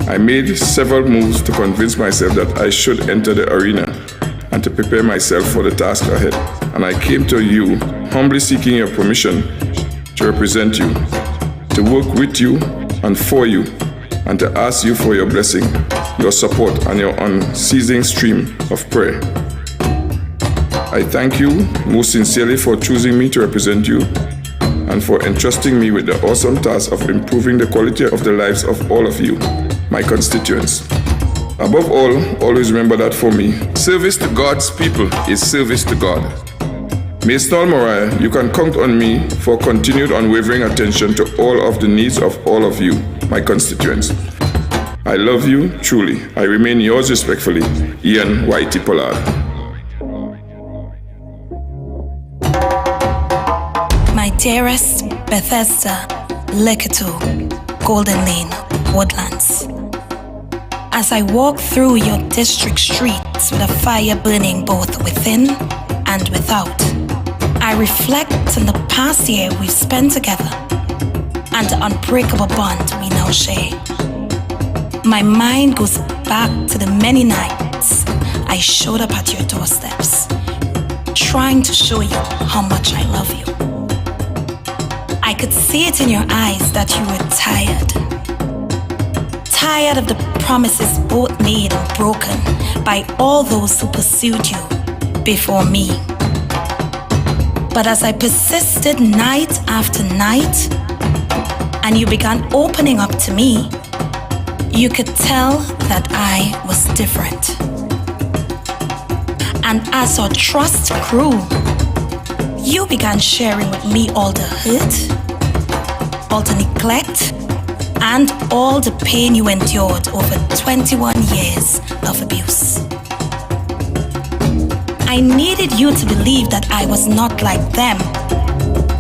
I made several moves to convince myself that I should enter the arena and to prepare myself for the task ahead. And I came to you, humbly seeking your permission to represent you, to work with you and for you, and to ask you for your blessing, your support, and your unceasing stream of prayer. I thank you most sincerely for choosing me to represent you and for entrusting me with the awesome task of improving the quality of the lives of all of you, my constituents. Above all, always remember that for me, service to God's people is service to God. Mason Hall, Moriah, you can count on me for continued unwavering attention to all of the needs of all of you, my constituents. I love you truly. I remain yours respectfully, Ian Whitey Pollard. My dearest Bethesda, Leketo, Golden Lane, Woodlands. As I walk through your district streets with a fire burning both within and without, I reflect on the past year we've spent together and the unbreakable bond we now share. My mind goes back to the many nights I showed up at your doorsteps, trying to show you how much I love you. I could see it in your eyes that you were tired. Tired of the promises both made and broken by all those who pursued you before me. But as I persisted night after night, and you began opening up to me, you could tell that I was different. And as our trust grew, you began sharing with me all the hurt, all the neglect, and all the pain you endured over 21 years of abuse. I needed you to believe that I was not like them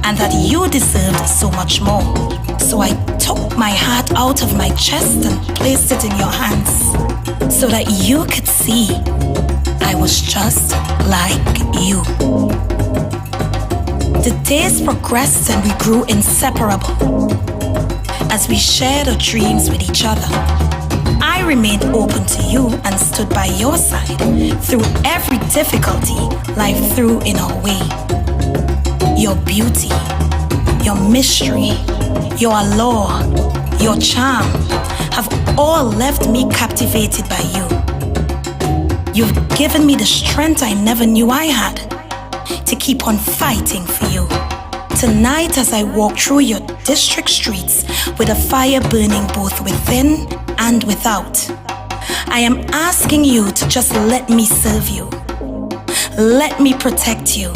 and that you deserved so much more. So I took my heart out of my chest and placed it in your hands so that you could see I was just like you. The days progressed and we grew inseparable. As we shared our dreams with each other, I remained open to you and stood by your side through every difficulty life threw in our way. Your beauty, your mystery, your allure, your charm have all left me captivated by you. You've given me the strength I never knew I had to keep on fighting for you. Tonight, as I walk through your district streets with a fire burning both within and without, I am asking you to just let me serve you. Let me protect you.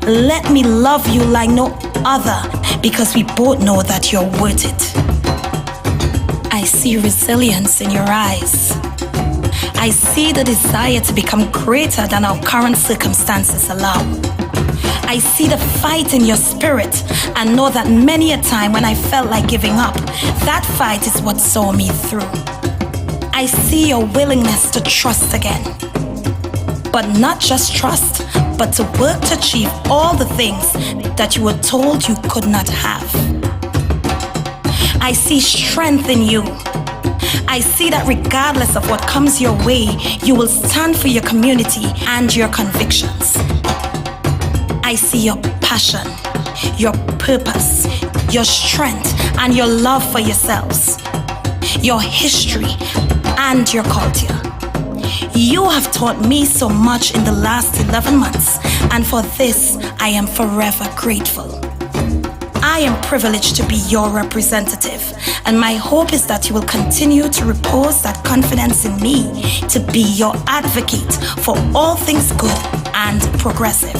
Let me love you like no other, because we both know that you're worth it. I see resilience in your eyes. I see the desire to become greater than our current circumstances allow. I see the fight in your spirit and know that many a time when I felt like giving up, that fight is what saw me through. I see your willingness to trust again. But not just trust, but to work to achieve all the things that you were told you could not have. I see strength in you. I see that regardless of what comes your way, you will stand for your community and your convictions. I see your passion, your purpose, your strength, and your love for yourselves, your history, and your culture. You have taught me so much in the last 11 months, and for this, I am forever grateful. I am privileged to be your representative, and my hope is that you will continue to repose that confidence in me to be your advocate for all things good and progressive.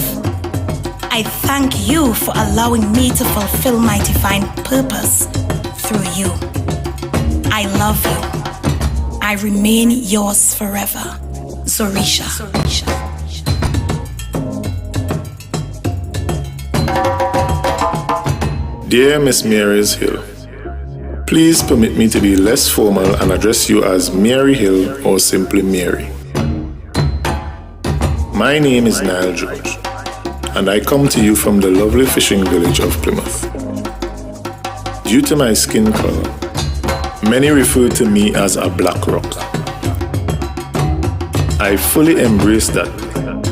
I thank you for allowing me to fulfill my divine purpose through you. I love you. I remain yours forever. Zorisha. Dear Miss Mary's Hill, please permit me to be less formal and address you as Mary Hill or simply Mary. My name is Niall George, and I come to you from the lovely fishing village of Plymouth. Due to my skin color, many refer to me as a black rock. I fully embrace that,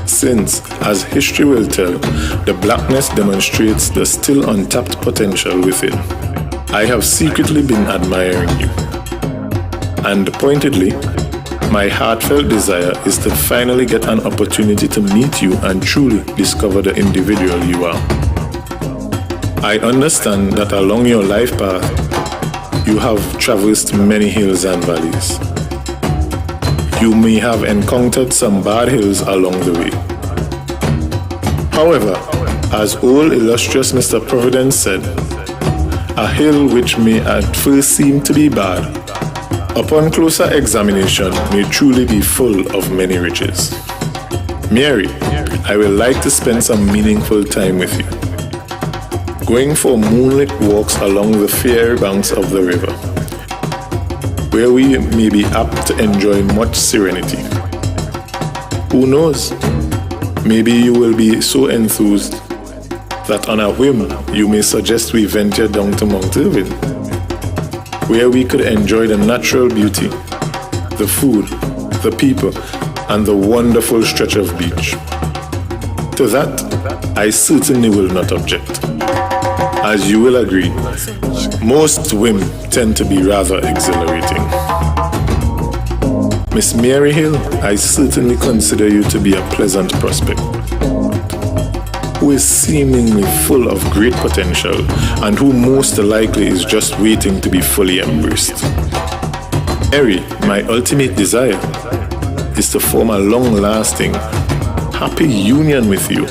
since, as history will tell, the blackness demonstrates the still untapped potential within. I have secretly been admiring you, and pointedly, my heartfelt desire is to finally get an opportunity to meet you and truly discover the individual you are. I understand that along your life path, you have traversed many hills and valleys. You may have encountered some bad hills along the way. However, as old illustrious Mr. Providence said, a hill which may at first seem to be bad, upon closer examination may truly be full of many riches. Mary, I would like to spend some meaningful time with you, going for moonlit walks along the fairy banks of the river, where we may be apt to enjoy much serenity. Who knows? Maybe you will be so enthused that on a whim you may suggest we venture down to Mount Irving, where we could enjoy the natural beauty, the food, the people, and the wonderful stretch of beach. To that, I certainly will not object. As you will agree, most whim tend to be rather exhilarating. Miss Mary Hill, I certainly consider you to be a pleasant prospect, who is seemingly full of great potential and who most likely is just waiting to be fully embraced. Mary, my ultimate desire is to form a long-lasting, happy union with you,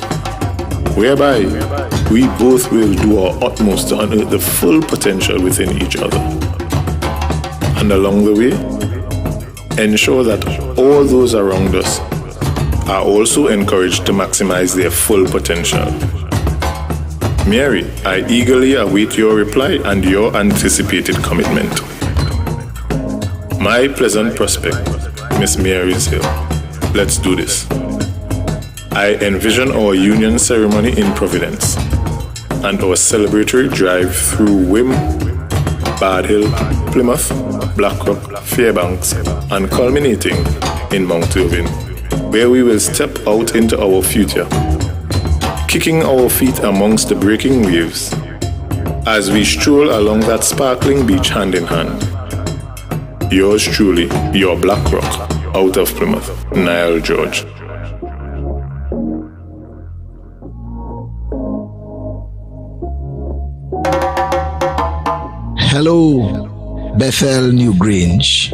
whereby we both will do our utmost to unearth the full potential within each other. And along the way, ensure that all those around us are also encouraged to maximize their full potential. Mary, I eagerly await your reply and your anticipated commitment. My pleasant prospect, Miss Mary's Hill. Let's do this. I envision our union ceremony in Providence and our celebratory drive through Wim, Bard Hill, Plymouth, Blackrock, Fairbanks, and culminating in Mount Irving, where we will step out into our future, kicking our feet amongst the breaking waves as we stroll along that sparkling beach hand in hand. Yours truly, your Black Rock, out of Plymouth, Niall George. Hello, Bethel Newgrange.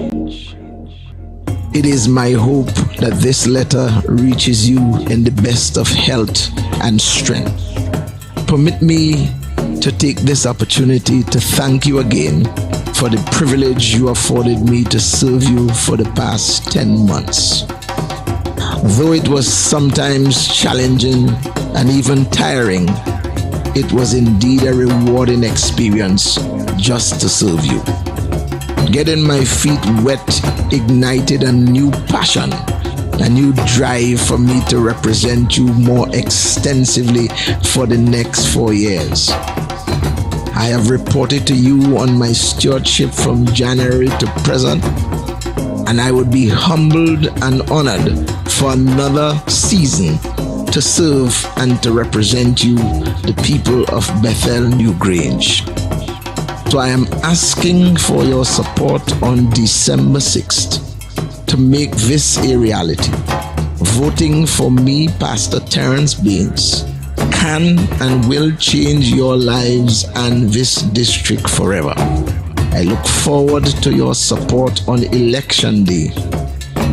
It is my hope that this letter reaches you in the best of health and strength. Permit me to take this opportunity to thank you again for the privilege you afforded me to serve you for the past 10 months. Though it was sometimes challenging and even tiring, it was indeed a rewarding experience just to serve you. Getting my feet wet ignited a new passion, a new drive for me to represent you more extensively for the next 4 years. I have reported to you on my stewardship from January to present, and I would be humbled and honored for another season to serve and to represent you, the people of Bethel Newgrange. So I am asking for your support on December 6th to make this a reality. Voting for me, Pastor Terrence Baines, can and will change your lives and this district forever. I look forward to your support on Election Day,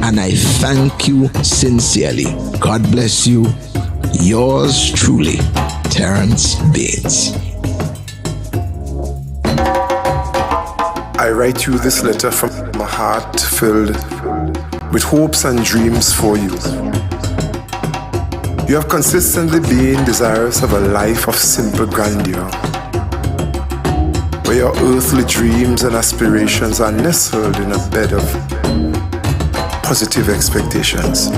and I thank you sincerely. God bless you. Yours truly, Terrence Baines. I write you this letter from a heart filled with hopes and dreams for you. You have consistently been desirous of a life of simple grandeur, where your earthly dreams and aspirations are nestled in a bed of positive expectations.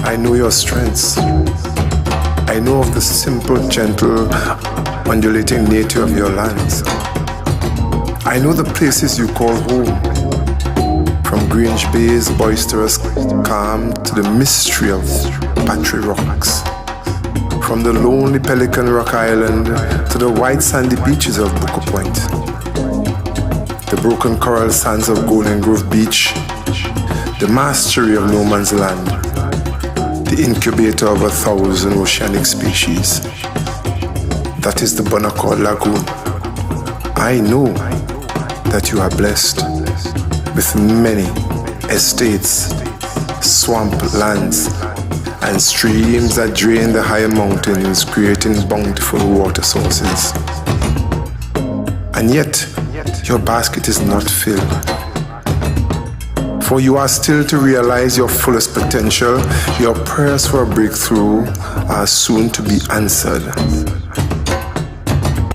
I know your strengths. I know of the simple, gentle, undulating nature of your lands. I know the places you call home, from Grange Bay's boisterous calm to the mystery of Battery Rocks, from the lonely Pelican Rock Island to the white sandy beaches of Bucco Point, the broken coral sands of Golden Grove Beach, the mastery of no man's land, the incubator of 1,000 oceanic species. That is the Bonaccord Lagoon. I know that you are blessed with many estates, swamp lands, and streams that drain the higher mountains, creating bountiful water sources. And yet, your basket is not filled. For you are still to realize your fullest potential. Your prayers for a breakthrough are soon to be answered.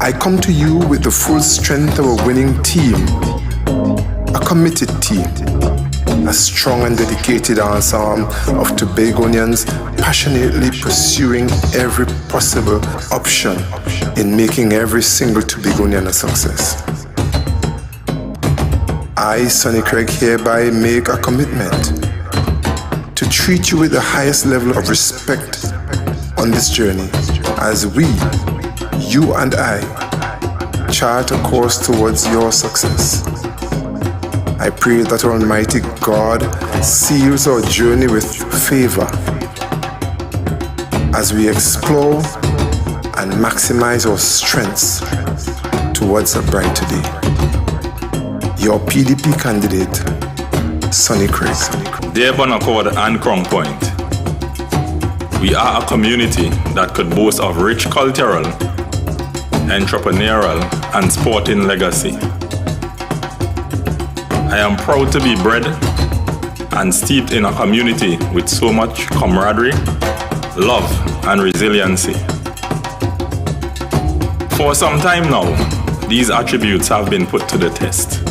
I come to you with the full strength of a winning team, a committed team, a strong and dedicated ensemble of Tobagonians passionately pursuing every possible option in making every single Tobagonian a success. I, Sonny Craig, hereby make a commitment to treat you with the highest level of respect on this journey as we, you and I, chart a course towards your success. I pray that Almighty God seals our journey with favor as we explore and maximize our strengths towards a brighter day. Your PDP candidate, Sonny Craig. Dear Bonaccord and Crown Point, we are a community that could boast of rich cultural, entrepreneurial, and sporting legacy. I am proud to be bred and steeped in a community with so much camaraderie, love, and resiliency. For some time now, these attributes have been put to the test.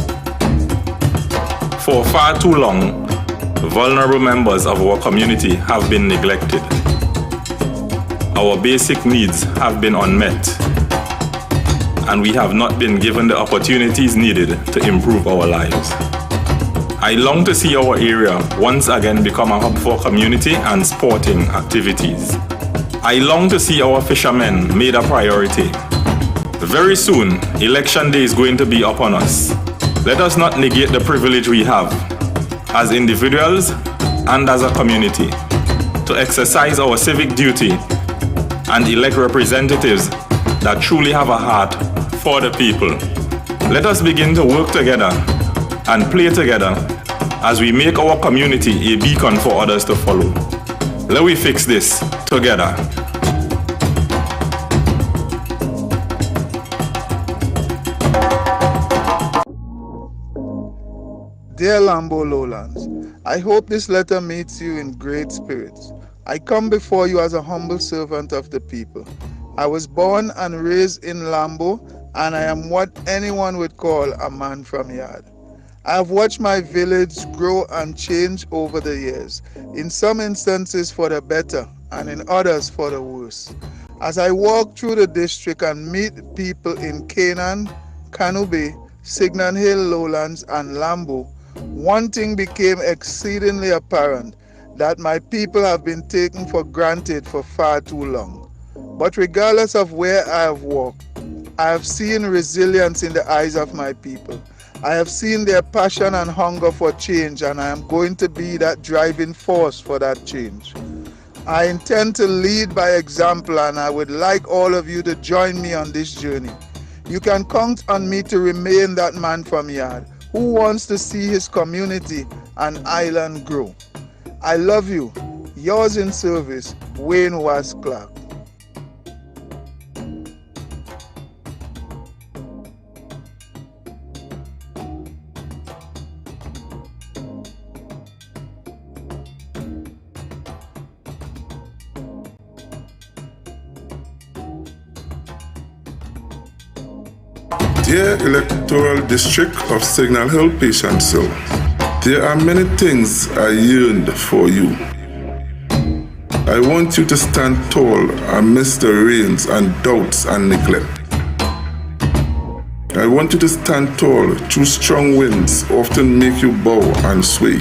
For far too long, vulnerable members of our community have been neglected. Our basic needs have been unmet, and we have not been given the opportunities needed to improve our lives. I long to see our area once again become a hub for community and sporting activities. I long to see our fishermen made a priority. Very soon, Election Day is going to be upon us. Let us not negate the privilege we have as individuals and as a community to exercise our civic duty and elect representatives that truly have a heart for the people. Let us begin to work together and play together as we make our community a beacon for others to follow. Let we fix this together. Dear Lambo Lowlands, I hope this letter meets you in great spirits. I come before you as a humble servant of the people. I was born and raised in Lambo, and I am what anyone would call a man from yard. I have watched my village grow and change over the years, in some instances for the better, and in others for the worse. As I walk through the district and meet people in Canaan, Canoe Bay, Signan Hill Lowlands, and Lambo, one thing became exceedingly apparent, that my people have been taken for granted for far too long. But regardless of where I have walked, I have seen resilience in the eyes of my people. I have seen their passion and hunger for change, and I am going to be that driving force for that change. I intend to lead by example, and I would like all of you to join me on this journey. You can count on me to remain that man from yard who wants to see his community and island grow. I love you. Yours in service, Wayne Was Clark. Dear Electoral District of Signal Hill, Patience Hill, there are many things I yearned for you. I want you to stand tall amidst the rains and doubts and neglect. I want you to stand tall through strong winds often make you bow and sway.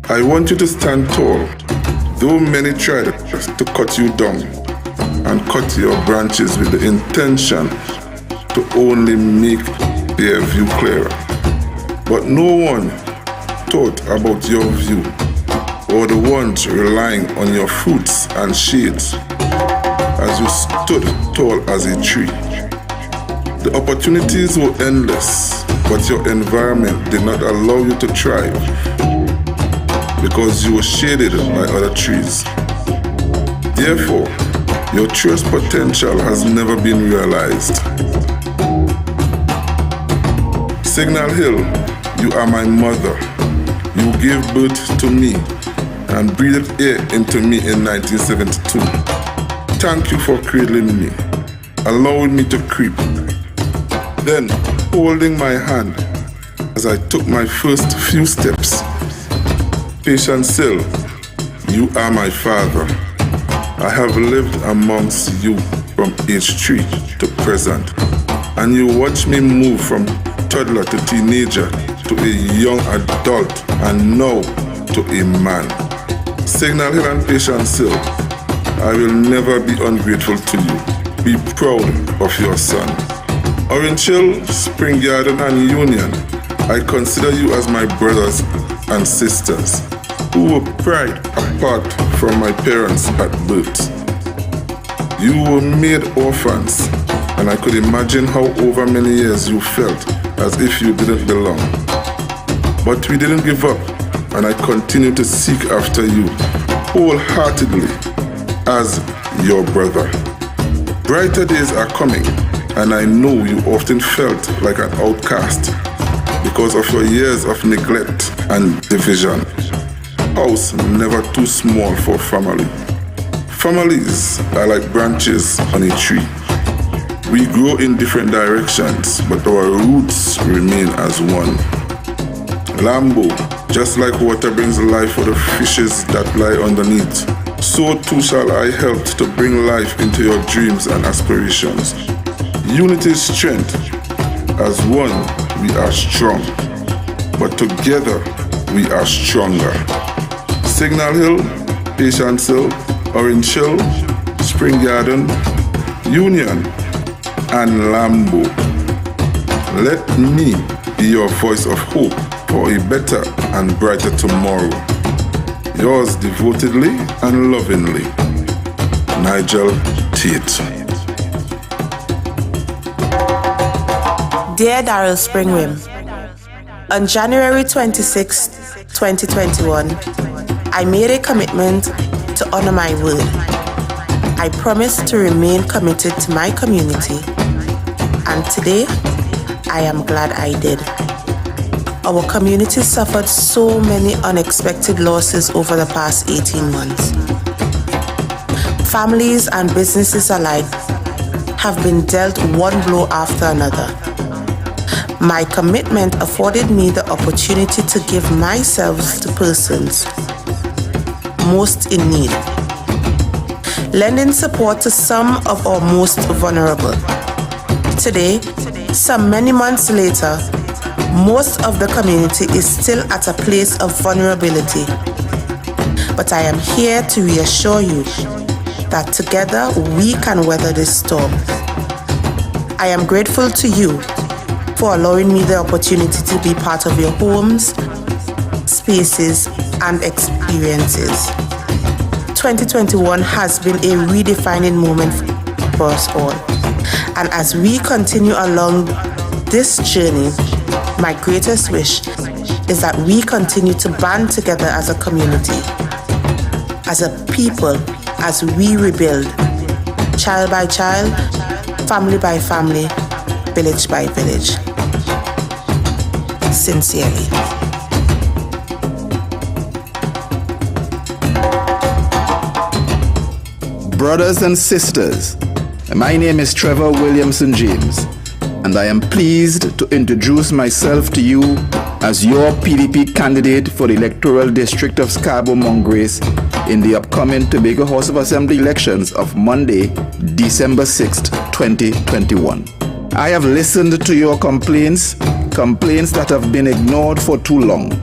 I want you to stand tall, though many tried to cut you down and cut your branches with the intention to only make their view clearer. But no one thought about your view or the ones relying on your fruits and shades as you stood tall as a tree. The opportunities were endless, but your environment did not allow you to thrive because you were shaded by other trees. Therefore, your truest potential has never been realized. Signal Hill, you are my mother. You gave birth to me and breathed air into me in 1972. Thank you for cradling me, allowing me to creep, then holding my hand as I took my first few steps. Patience Hill, you are my father. I have lived amongst you from age 3 to present, and you watch me move from toddler to teenager to a young adult and now to a man. Signal Hill and Patience Hill, I will never be ungrateful to you. Be proud of your son. Orange Hill, Spring Garden and Union, I consider you as my brothers and sisters who were pried apart from my parents at birth. You were made orphans, and I could imagine how over many years you felt as if you didn't belong. But we didn't give up, and I continue to seek after you wholeheartedly as your brother. Brighter days are coming, and I know you often felt like an outcast because of your years of neglect and division. House never too small for family. Families are like branches on a tree. We grow in different directions, but our roots remain as one. Lambo, just like water brings life for the fishes that lie underneath, so too shall I help to bring life into your dreams and aspirations. Unity is strength. As one, we are strong, but together we are stronger. Signal Hill, Patience Hill, Orange Hill, Spring Garden, Union, and Lambo. Let me be your voice of hope for a better and brighter tomorrow. Yours devotedly and lovingly, Nigel Tate. Dear Daryl Springwim, on January 26, 2021, I made a commitment to honor my word. I promised to remain committed to my community, and today, I am glad I did. Our community suffered so many unexpected losses over the past 18 months. Families and businesses alike have been dealt one blow after another. My commitment afforded me the opportunity to give myself to persons most in need, lending support to some of our most vulnerable. Today, some many months later, most of the community is still at a place of vulnerability. But I am here to reassure you that together we can weather this storm. I am grateful to you for allowing me the opportunity to be part of your homes, spaces, and experiences. 2021 has been a redefining moment for us all. And as we continue along this journey, my greatest wish is that we continue to band together as a community, as a people, as we rebuild, child by child, family by family, village by village. Sincerely. Brothers and sisters, my name is Trevor Williamson James, and I am pleased to introduce myself to you as your PDP candidate for the electoral district of Scarborough-Mount Grace in the upcoming Tobago House of Assembly elections of Monday, December 6th, 2021. I have listened to your complaints that have been ignored for too long,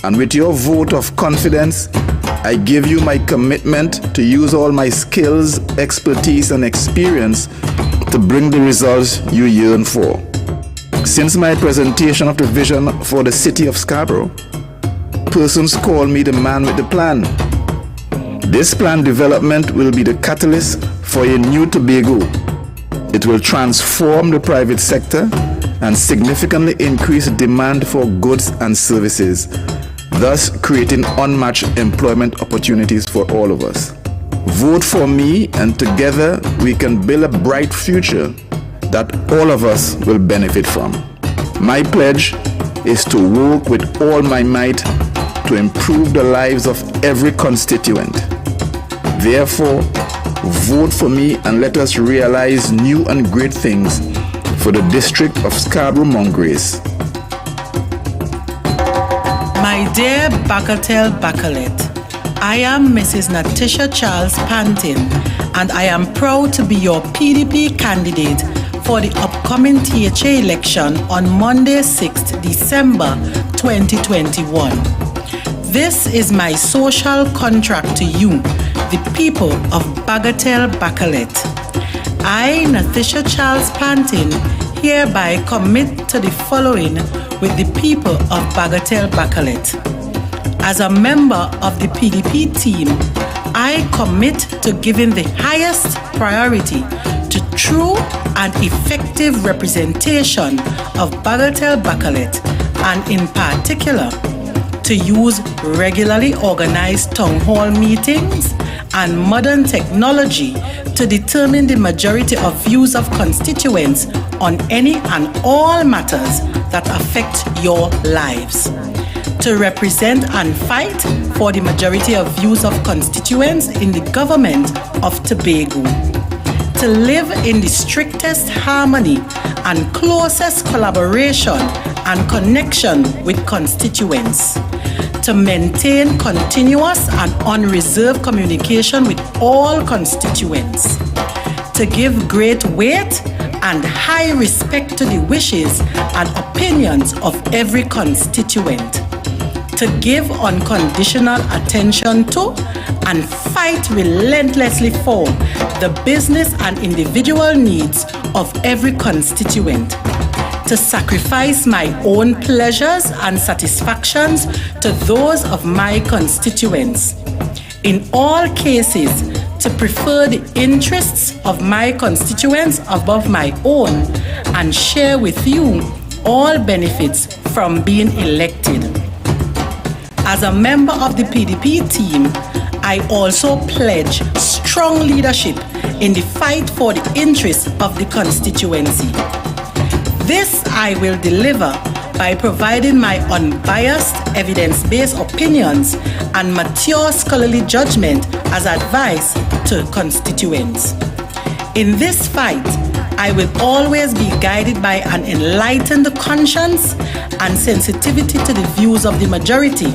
and with your vote of confidence, I give you my commitment to use all my skills, expertise, and experience to bring the results you yearn for. Since my presentation of the vision for the city of Scarborough, persons call me the man with the plan. This plan development will be the catalyst for a new Tobago. It will transform the private sector and significantly increase demand for goods and services, thus creating unmatched employment opportunities for all of us. Vote for me, and together we can build a bright future that all of us will benefit from. My pledge is to work with all my might to improve the lives of every constituent. Therefore, vote for me and let us realize new and great things for the district of Scarborough-Mount Grace. My dear Bagatelle Bacalet, I am Mrs. Natisha Charles Pantin, and I am proud to be your PDP candidate for the upcoming THA election on Monday, 6th December 2021. This is my social contract to you, the people of Bagatelle Bacalet. I, Natisha Charles Pantin, hereby commit to the following with the people of Bagatelle Bacalet. As a member of the PDP team, I commit to giving the highest priority to true and effective representation of Bagatelle Bacalet, and in particular, to use regularly organized town hall meetings and modern technology to determine the majority of views of constituents on any and all matters that affect your lives. To represent and fight for the majority of views of constituents in the government of Tobago. To live in the strictest harmony and closest collaboration and connection with constituents. To maintain continuous and unreserved communication with all constituents. To give great weight and high respect to the wishes and opinions of every constituent. To give unconditional attention to and fight relentlessly for the business and individual needs of every constituent. To sacrifice my own pleasures and satisfactions to those of my constituents. In all cases, to prefer the interests of my constituents above my own and share with you all benefits from being elected. As a member of the PDP team, I also pledge strong leadership in the fight for the interests of the constituency. This I will deliver by providing my unbiased, evidence-based opinions and mature scholarly judgment as advice to constituents. In this fight, I will always be guided by an enlightened conscience and sensitivity to the views of the majority.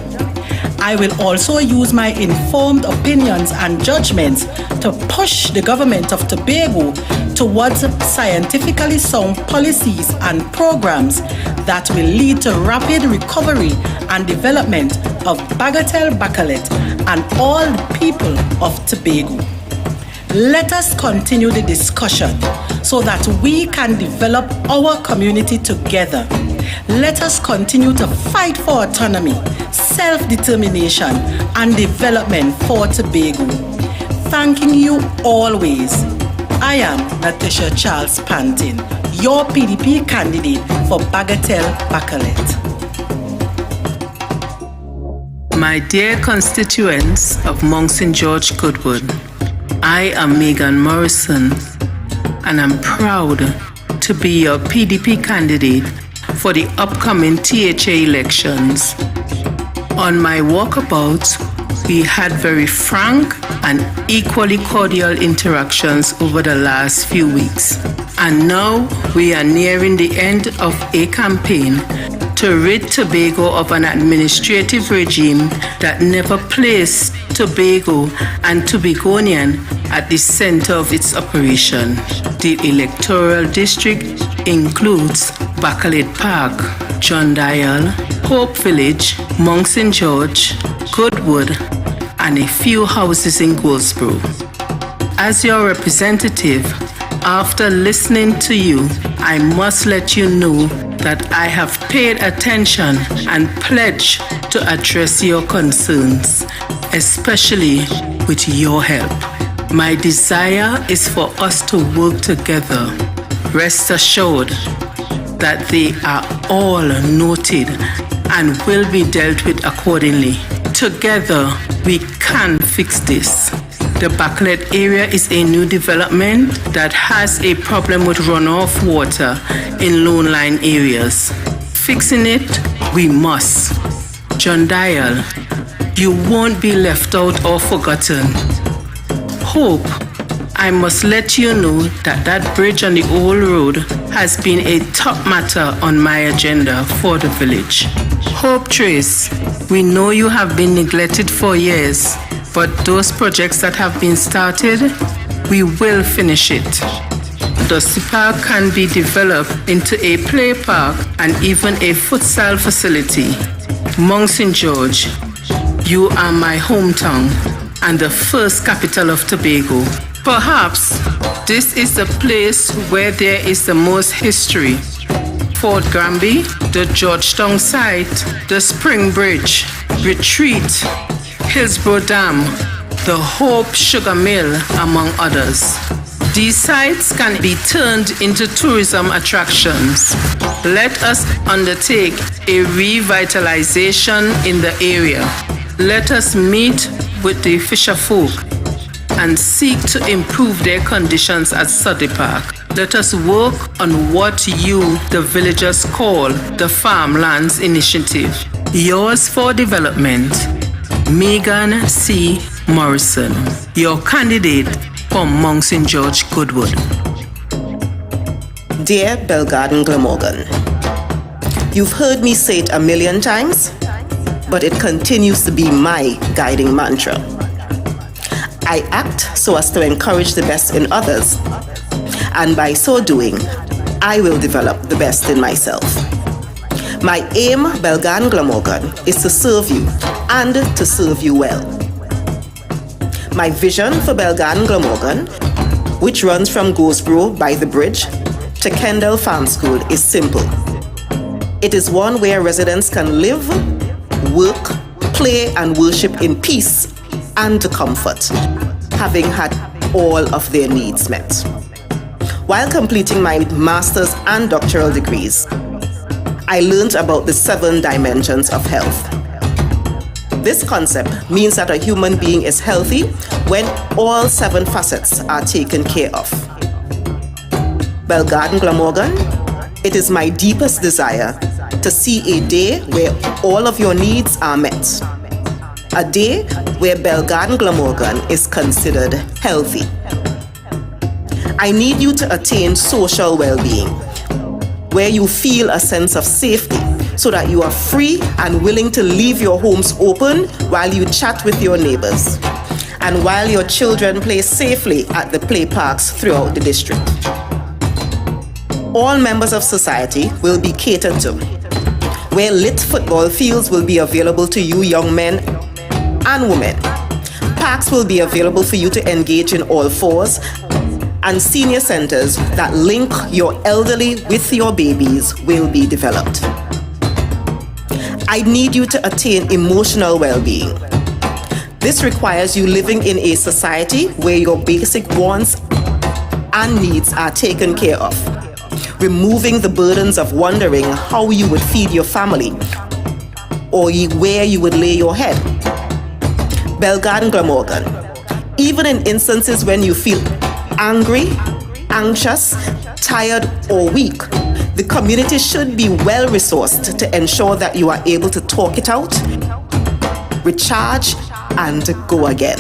I will also use my informed opinions and judgments to push the government of Tobago towards scientifically sound policies and programs that will lead to rapid recovery and development of Bagatelle Bacalet and all the people of Tobago. Let us continue the discussion so that we can develop our community together. Let us continue to fight for autonomy, self-determination, and development for Tobago. Thanking you always. I am Natasha Charles Pantin, your PDP candidate for Bagatelle Bacalet. My dear constituents of Mount St. George Goodwood, I am Megan Morrison, and I'm proud to be your PDP candidate for the upcoming THA elections. On my walkabout, we had very frank and equally cordial interactions over the last few weeks. And now we are nearing the end of a campaign to rid Tobago of an administrative regime that never placed Tobago and Tobagonian at the center of its operation. The electoral district includes Bacalet Park, John Dial, Hope Village, Mount St. George, Goodwood, and a few houses in Goldsboro. As your representative, after listening to you, I must let you know that I have paid attention and pledged to address your concerns, especially with your help. My desire is for us to work together. Rest assured that they are all noted and will be dealt with accordingly. Together, we can fix this. The Bacalet area is a new development that has a problem with runoff water in lone line areas. Fixing it, we must. John Dial, you won't be left out or forgotten. Hope, I must let you know that that bridge on the old road has been a top matter on my agenda for the village. Hope Trace, we know you have been neglected for years, but those projects that have been started, we will finish it. The park can be developed into a play park and even a futsal facility. Mount St. George, you are my hometown and the first capital of Tobago. Perhaps this is the place where there is the most history. Fort Granby, the Georgetown site, the Spring Bridge, Retreat, Hillsborough Dam, the Hope Sugar Mill, among others. These sites can be turned into tourism attractions. Let us undertake a revitalization in the area. Let us meet with the fisher folk and seek to improve their conditions at Sudley Park. Let us work on what you, the villagers, call the Farmlands Initiative. Yours for development, Megan C. Morrison, your candidate for Mount St. George Goodwood. Dear Belgarden Glamorgan, you've heard me say it a million times, but it continues to be my guiding mantra. I act so as to encourage the best in others, and by so doing, I will develop the best in myself. My aim, Belgarden Glamorgan, is to serve you and to serve you well. My vision for Belgarden Glamorgan, which runs from Goldsboro by the bridge to Kendall Farm School, is simple. It is one where residents can live, work, play, and worship in peace and comfort, having had all of their needs met. While completing my master's and doctoral degrees, I learned about the 7 dimensions of health. This concept means that a human being is healthy when all 7 facets are taken care of. Belgarden Glamorgan, it is my deepest desire to see a day where all of your needs are met. A day where Belgarden Glamorgan is considered healthy. I need you to attain social well-being, where you feel a sense of safety so that you are free and willing to leave your homes open while you chat with your neighbors, and while your children play safely at the play parks throughout the district. All members of society will be catered to, where lit football fields will be available to you young men and women, parks will be available for you to engage in all fours, and senior centers that link your elderly with your babies will be developed. I need you to attain emotional well-being. This requires you living in a society where your basic wants and needs are taken care of, removing the burdens of wondering how you would feed your family or where you would lay your head. Belgarden Glamorgan, even in instances when you feel angry, anxious, tired, or weak, the community should be well-resourced to ensure that you are able to talk it out, recharge, and go again.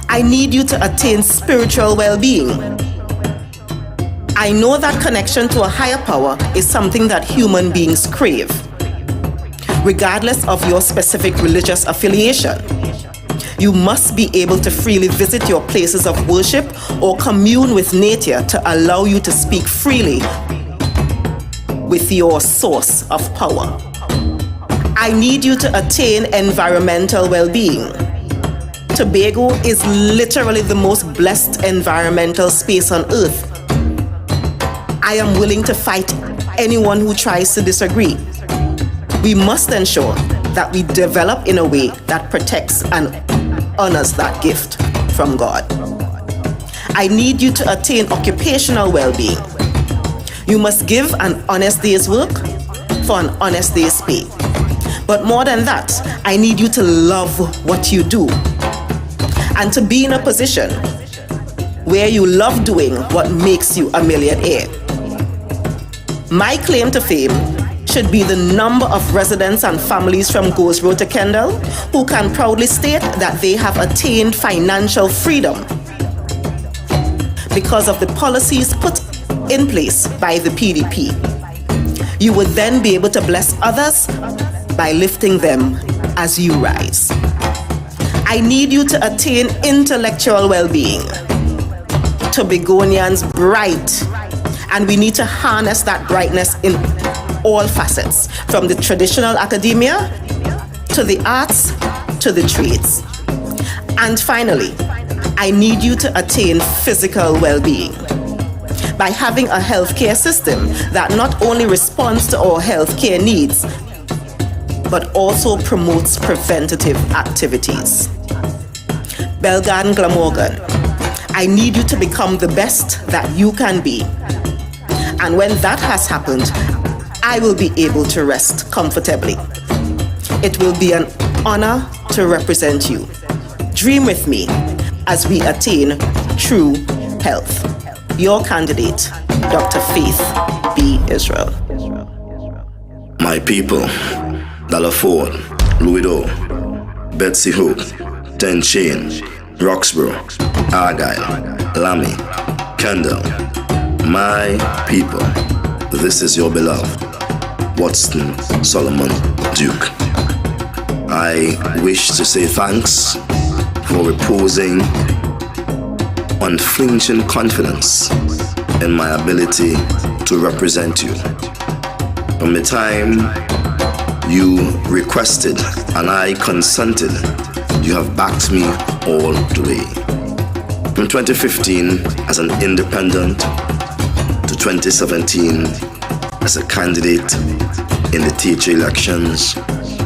I need you to attain spiritual well-being. I know that connection to a higher power is something that human beings crave, regardless of your specific religious affiliation. You must be able to freely visit your places of worship or commune with nature to allow you to speak freely with your source of power. I need you to attain environmental well-being. Tobago is literally the most blessed environmental space on earth. I am willing to fight anyone who tries to disagree. We must ensure that we develop in a way that protects and honors that gift from God. I need you to attain occupational well-being. You must give an honest day's work for an honest day's pay. But more than that, I need you to love what you do and to be in a position where you love doing what makes you a millionaire. My claim to fame should be the number of residents and families from Goes Road to Kendall who can proudly state that they have attained financial freedom because of the policies put in place by the PDP. You would then be able to bless others by lifting them as you rise. I need you to attain intellectual well-being. Tobagonians bright, and we need to harness that brightness in all facets, from the traditional academia to the arts to the trades. And finally, I need you to attain physical well-being by having a healthcare system that not only responds to our healthcare needs, but also promotes preventative activities. Belgarden Glamorgan, I need you to become the best that you can be. And when that has happened, I will be able to rest comfortably. It will be an honor to represent you. Dream with me as we attain true health. Your candidate, Dr. Faith B. Israel. My people, Dallaford, Louisville, Betsy Hope, Ten Chain, Roxborough, Argyle, Lamy, Kendall. My people, this is your beloved Watson Solomon Duke. I wish to say thanks for reposing unflinching confidence in my ability to represent you. From the time you requested and I consented, you have backed me all the way. From 2015 as an independent to 2017 as a candidate in the THA elections,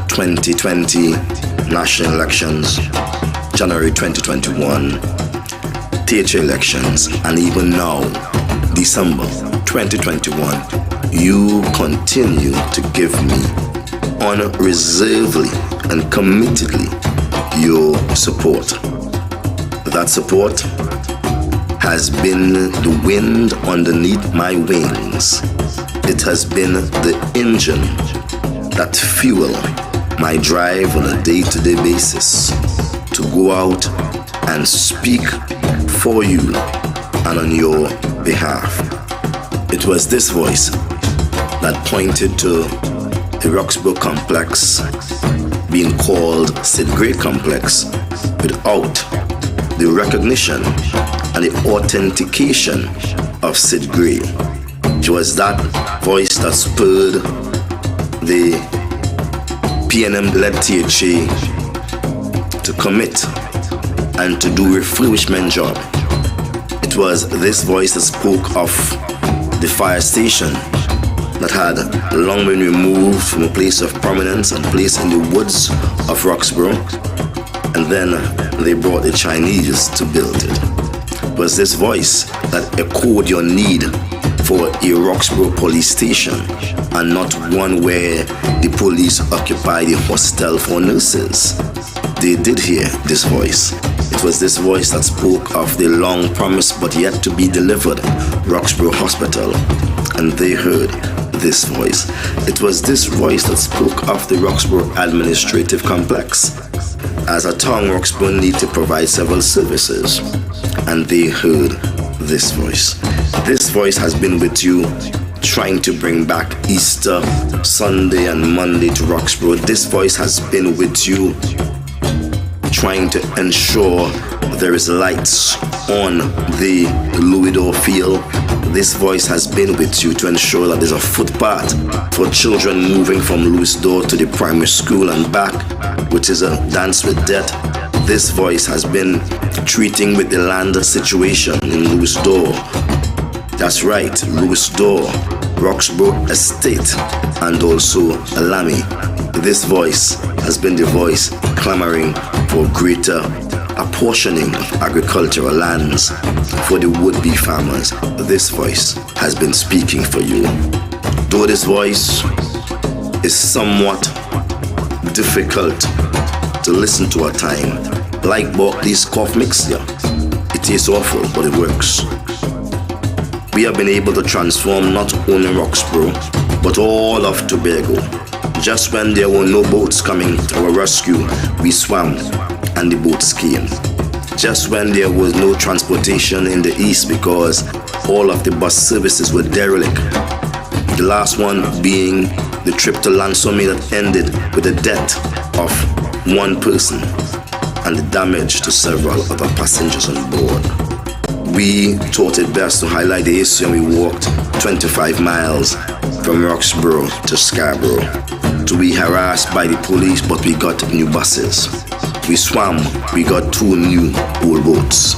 2020 national elections, January 2021 THA elections, and even now, December 2021, you continue to give me unreservedly and committedly your support. That support has been the wind underneath my wings. It has been the engine that fuels my drive on a day-to-day basis to go out and speak for you and on your behalf. It was this voice that pointed to the Roxborough complex being called Sid Gray complex without the recognition and the authentication of Sid Gray. It was that voice that spurred the PNM-led THA to commit and to do refurbishment job. It was this voice that spoke of the fire station that had long been removed from a place of prominence and placed in the woods of Roxborough, and then they brought the Chinese to build it. It was this voice that echoed your need for a Roxborough police station and not one where the police occupy the hostel for nurses. They did hear this voice. It was this voice that spoke of the long promised but yet to be delivered Roxborough Hospital, and they heard this voice. It was this voice that spoke of the Roxborough Administrative Complex. As a town, Roxborough need to provide several services, and they heard this voice. This voice has been with you, trying to bring back Easter Sunday and Monday to Roxborough. This voice has been with you, trying to ensure there is lights on the Louis D'Or field. This voice has been with you to ensure that there's a footpath for children moving from Louis D'Or to the primary school and back, which is a dance with death. This voice has been treating with the land situation in Louis D'Or. That's right, Louis D'Or, Roxborough Estate, and also Alami. This voice has been the voice clamoring for greater apportioning of agricultural lands for the would-be farmers. This voice has been speaking for you. Though this voice is somewhat difficult to listen to at times, like Barclay's cough mixture, it tastes awful, but it works. We have been able to transform not only Roxborough, but all of Tobago. Just when there were no boats coming to our rescue, we swam and the boats came. Just when there was no transportation in the east because all of the bus services were derelict. The last one being the trip to Lansome that ended with the death of one person and the damage to several other passengers on board. We thought it best to highlight the issue, and we walked 25 miles from Roxborough to Scarborough to be harassed by the police, but we got new buses. We swam, we got 2 new old boats.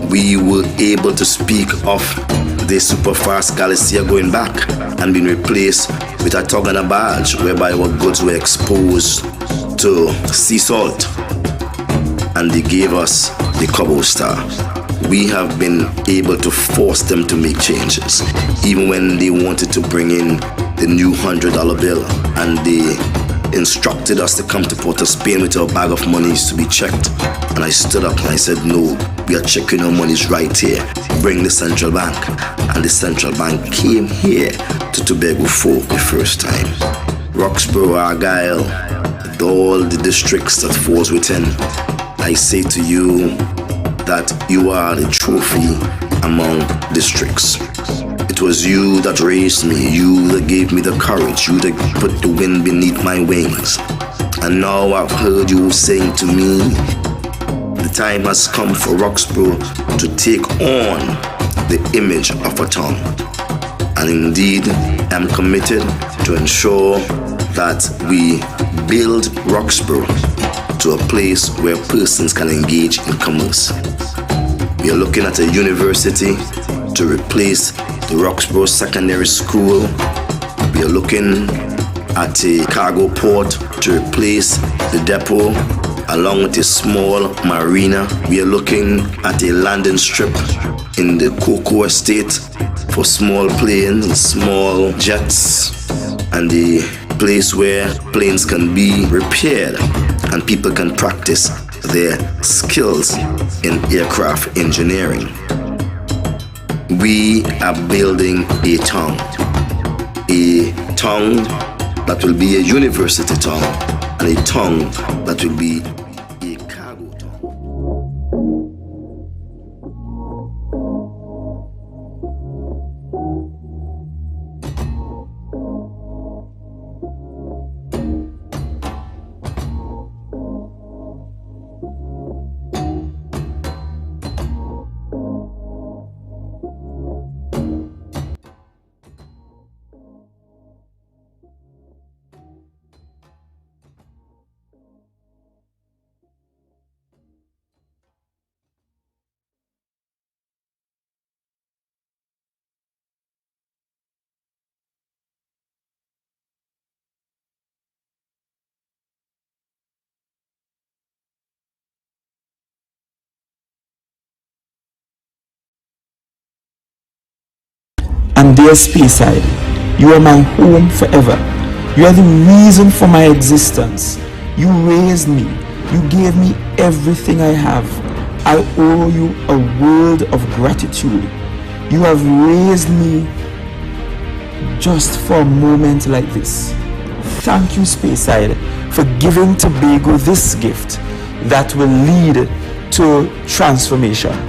We were able to speak of the superfast Galicia going back and being replaced with a tug and a barge, whereby our goods were exposed to sea salt, and they gave us the Cabo Star. We have been able to force them to make changes, even when they wanted to bring in the new $100 bill, and they instructed us to come to Port of Spain with our bag of monies to be checked. And I stood up and I said, no, we are checking our monies right here. Bring the central bank. And the central bank came here to Tobago for the first time. Roxborough, Argyle, all the districts that falls within, I say to you that you are the trophy among districts. It was you that raised me, you that gave me the courage, you that put the wind beneath my wings. And now I've heard you saying to me, the time has come for Roxborough to take on the image of a town. And indeed, I'm committed to ensure that we build Roxborough to a place where persons can engage in commerce. We are looking at a university to replace the Roxborough Secondary School. We are looking at a cargo port to replace the depot, along with a small marina. We are looking at a landing strip in the Cocoa Estate for small planes and small jets, and the place where planes can be repaired and people can practice their skills in aircraft engineering. We are building a town that will be a university town, and a town that will be a cargo town. And dear Speyside, you are my home forever. You are the reason for my existence. You raised me. You gave me everything I have. I owe you a world of gratitude. You have raised me just for a moment like this. Thank you, Speyside, for giving Tobago this gift that will lead to transformation.